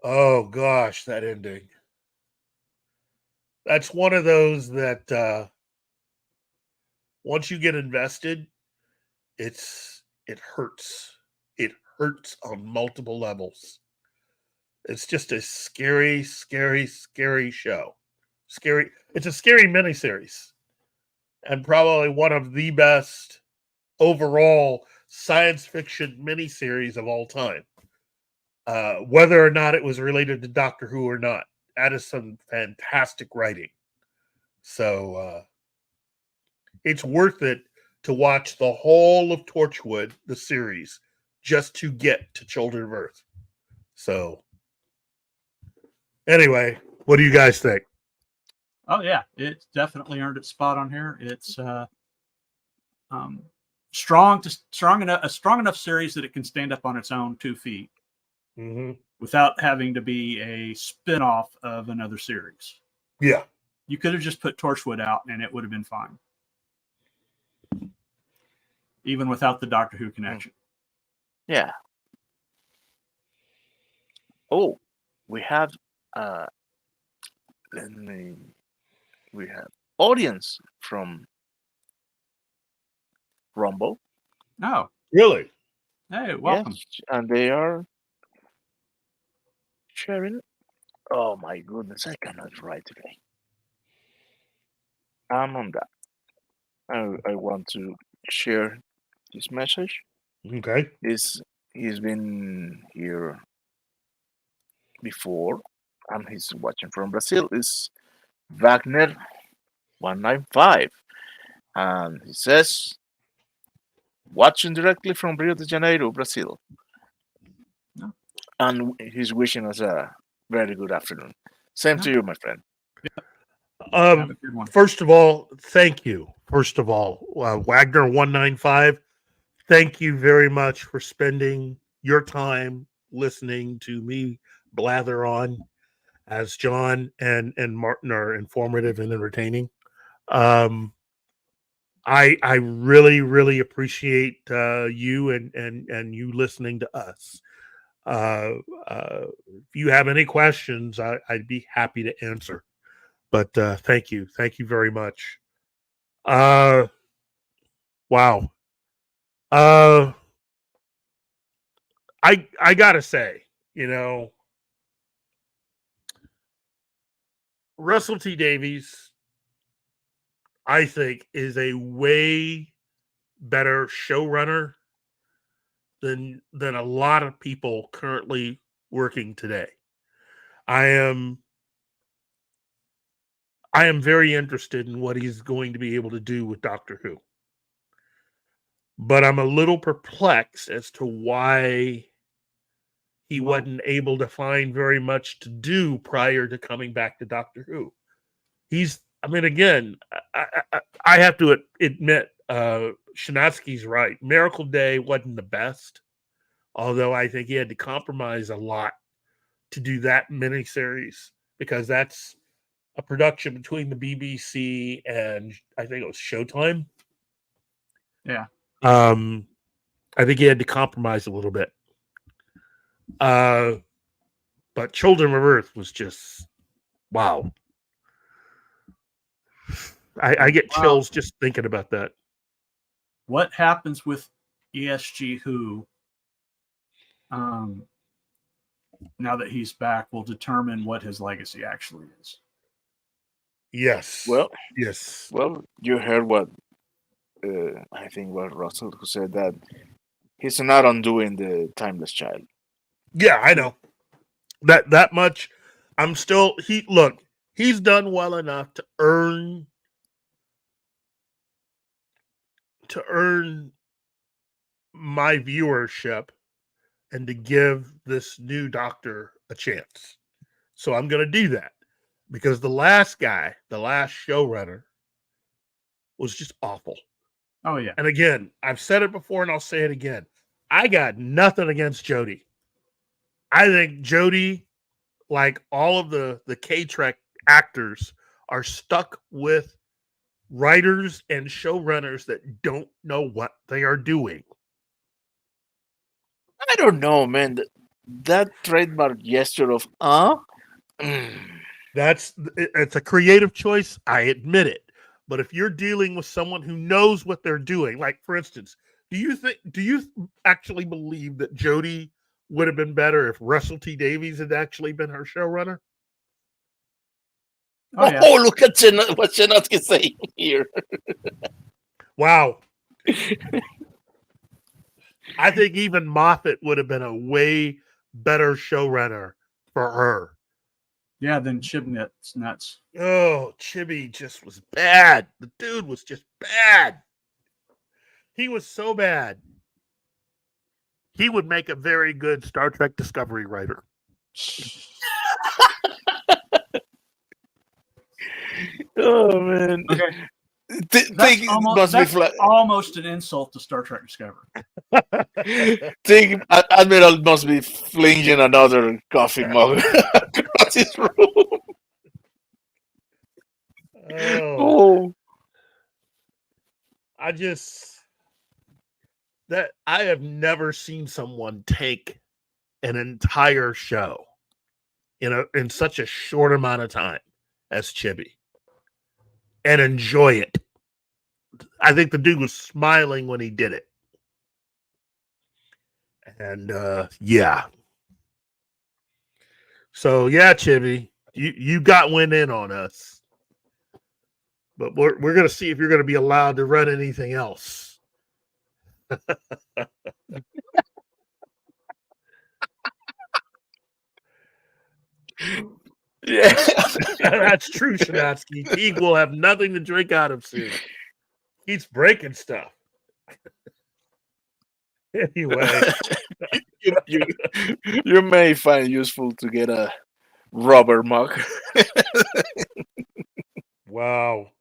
Oh gosh, that ending. That's one of those that once you get invested, it hurts. It hurts on multiple levels. It's just a scary, scary, scary show. Scary. It's a scary miniseries, and probably one of the best overall science fiction miniseries of all time. Whether or not it was related to Doctor Who or not, that is some fantastic writing. So it's worth it to watch the whole of Torchwood, the series, just to get to Children of Earth. So anyway, what do you guys think? Oh yeah, it's definitely earned its spot on here. It's strong enough series that it can stand up on its own 2 feet without having to be a spin-off of another series. Yeah. You could have just put Torchwood out and it would have been fine. Even without the Doctor Who connection. Yeah. Oh, we have we have audience from Rumble. Oh. Really? Hey, welcome. Yes, and they are sharing. Oh my goodness, I cannot write today. I'm on that. I want to share this message. Okay. He's been here before, and he's watching from Brazil. Is Wagner 195, and he says, watching directly from Rio de Janeiro, Brazil. No. And he's wishing us a very good afternoon. Same to you, my friend. Have a good one. First of all, thank you. Wagner 195, thank you very much for spending your time listening to me blather on, as John and Martin are informative and entertaining. I really, really appreciate you and you listening to us. If you have any questions, I'd be happy to answer. But thank you very much. Wow. I gotta say, Russell T Davies, I think, is a way better showrunner than a lot of people currently working today. I am very interested in what he's going to be able to do with Doctor Who. But I'm a little perplexed as to why he wasn't able to find very much to do prior to coming back to Doctor Who. He's I mean, again, I have to admit, Shanatsky's right. Miracle Day wasn't the best, although I think he had to compromise a lot to do that miniseries because that's a production between the BBC and I think it was Showtime. Yeah. I think he had to compromise a little bit. But Children of Earth was just wow. I get chills just thinking about that. What happens with ESG Who now that he's back will determine what his legacy actually is. Yes. Well, yes. Well, you heard what I think was Russell who said that he's not undoing the Timeless Child. Yeah, I know. That much. I'm still he's done well enough to earn my viewership and to give this new doctor a chance. So I'm going to do that because the last showrunner was just awful. Oh, yeah. And again, I've said it before and I'll say it again. I got nothing against Jodie. I think Jodie, like all of the K-Trek actors, are stuck with writers and showrunners that don't know what they are doing. I don't know, man. That trademark gesture of It's a creative choice. I admit it. But if you're dealing with someone who knows what they're doing, like for instance, do you actually believe that Jodie would have been better if Russell T Davies had actually been her showrunner? Oh, yeah. Look at what Chinatsky saying here. Wow. I think even Moffat would have been a way better showrunner for her. Yeah, than Chibnut's nuts. Oh, Chibi just was bad. The dude was just bad. He was so bad. He would make a very good Star Trek Discovery writer. Oh, man. Okay. That's almost an insult to Star Trek Discovery. Admiral must be flinging another coffee mug across his room. Oh. I have never seen someone take an entire show in such a short amount of time as Chibi and enjoy it. I think the dude was smiling when he did it. And yeah. So yeah, Chibi, you got went in on us. But we're gonna see if you're gonna be allowed to run anything else. Yeah. That's true, Shanatsky. Teague will have nothing to drink out of soon. He's breaking stuff. Anyway. you may find useful to get a rubber mug. Wow.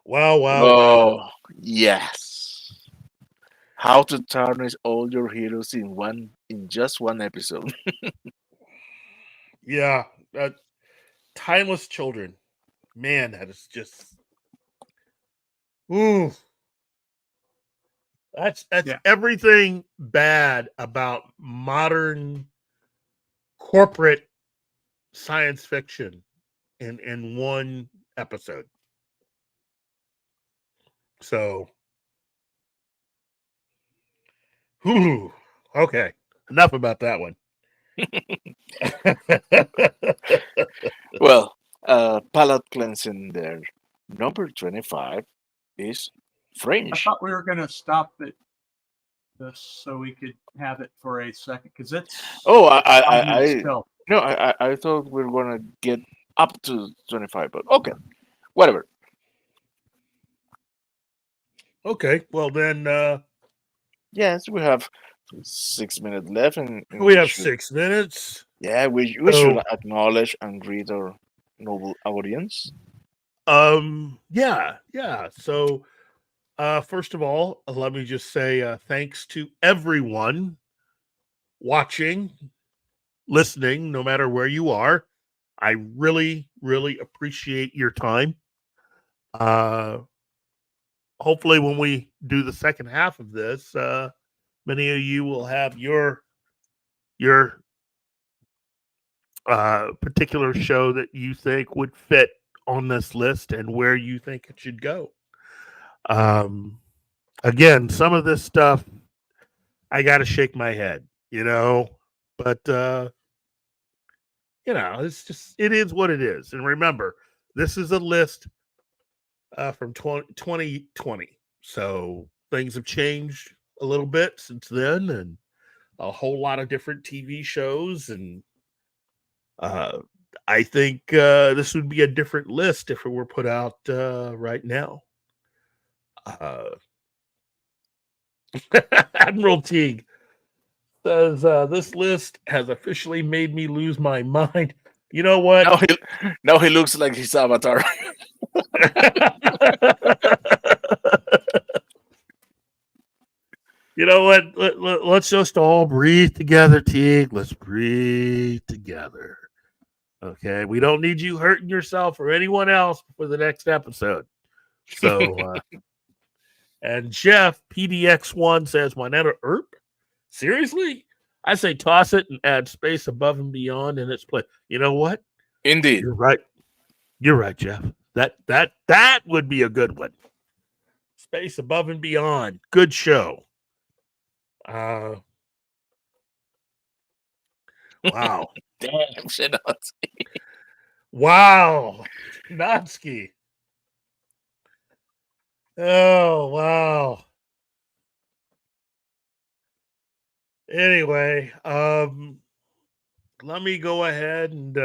Wow. Oh, yes. How to tarnish all your heroes in just one episode. Yeah. Timeless Children. Man, that is just ooh. That's everything bad about modern corporate science fiction in one episode. So, okay, enough about that one. Well, palate cleansing there. Number 25 is Fringe. I thought we were going to stop it so we could have it for a second because it's. Oh, I thought we were going to get up to 25, but okay, whatever. Okay, well then. Yes, we have 6 minutes left, and we have 6 minutes. Yeah, we should acknowledge and read our noble audience. Yeah. So, first of all, let me just say thanks to everyone watching, listening, no matter where you are. I really, really appreciate your time. Hopefully, when we do the second half of this, many of you will have your particular show that you think would fit on this list and where you think it should go. Again, some of this stuff I got to shake my head, but it is what it is. And remember, this is a list from 2020. So things have changed a little bit since then, and a whole lot of different TV shows. And I think this would be a different list if it were put out right now. Admiral Teague says this list has officially made me lose my mind. You know what? Now he looks like his avatar. You know what? Let's just all breathe together, Teague. Let's breathe together. Okay, we don't need you hurting yourself or anyone else for the next episode. So, and Jeff PDX1 says, "Why not a ERP? Seriously? I say toss it and add space above and beyond in its place." You know what? Indeed, You're right. You're right, Jeff. That would be a good one. Space above and beyond. Good show. Wow. Damn, Shinotsky. Wow. Notsky. Oh, wow. Anyway, let me go ahead and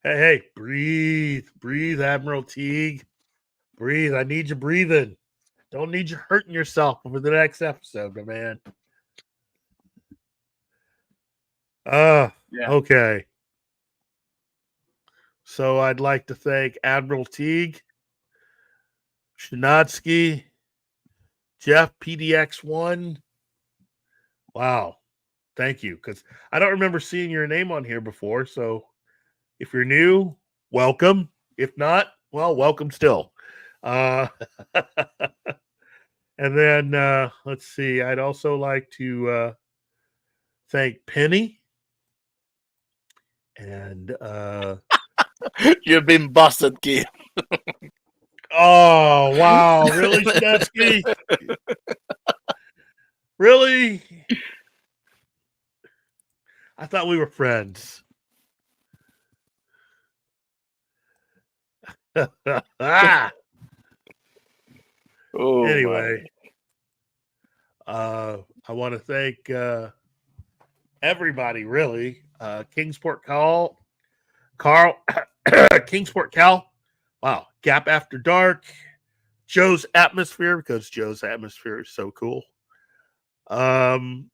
hey, breathe, Admiral Teague. Breathe. I need you breathing. Don't need you hurting yourself over the next episode, my man. Yeah. Okay. So I'd like to thank Admiral Teague, Shinotsky, Jeff PDX1. Wow. Thank you. Because I don't remember seeing your name on here before. So if you're new, welcome. If not, well, welcome still. And then let's see. I'd also like to thank Penny. And You've been busted, kid. oh wow, really, Shinotsky? Really? I thought we were friends. Anyway, I want to thank everybody, really. Kingsport Carl, Kingsport Cal. Wow, Gap After Dark, Joe's Atmosphere, because Joe's Atmosphere is so cool. Let's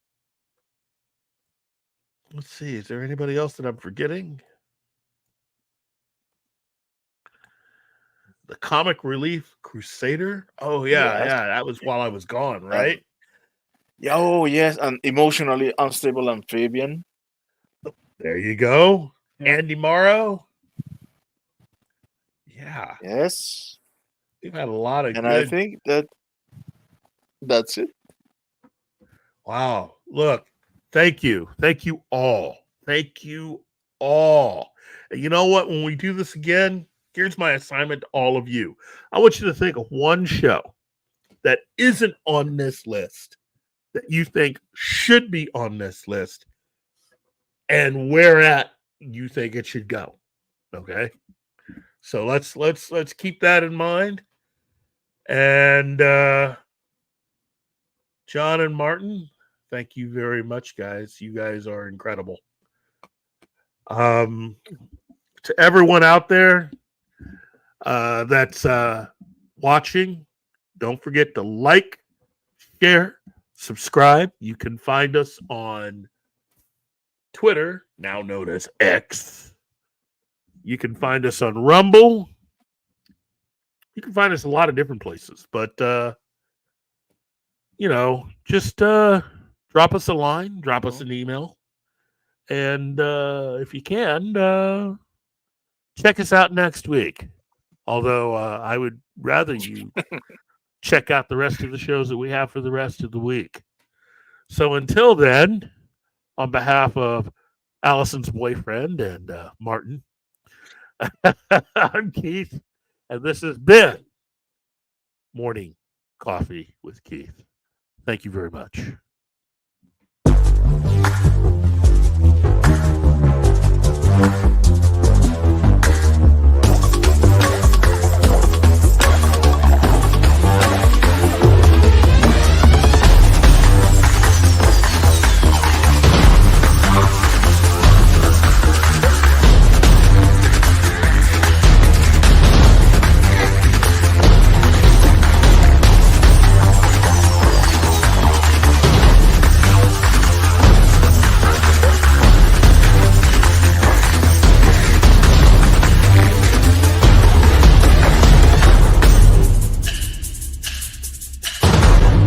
see, is there anybody else that I'm forgetting? The Comic Relief Crusader. Oh yeah, that was while I was gone, right? Oh yes, an emotionally unstable amphibian. There you go. Yeah. Andy Morrow. Yeah. Yes. We've had a lot of And good. I think that's it. Wow. Look, thank you. Thank you all. Thank you all. And you know what? When we do this again, here's my assignment to all of you. I want you to think of one show that isn't on this list that you think should be on this list and where at you think it should go. Okay? So let's keep that in mind. And John and Martin, thank you very much, guys. You guys are incredible. To everyone out there that's watching, don't forget to like, share, subscribe. You can find us on Twitter, now known as X, You can find us on Rumble. You can find us a lot of different places, but just drop us a line, drop us an email, and if you can, check us out next week. Although I would rather you check out the rest of the shows that we have for the rest of the week. So until then, on behalf of Allison's boyfriend and Martin, I'm Keith, and this has been Morning Coffee with Keith. Thank you very much.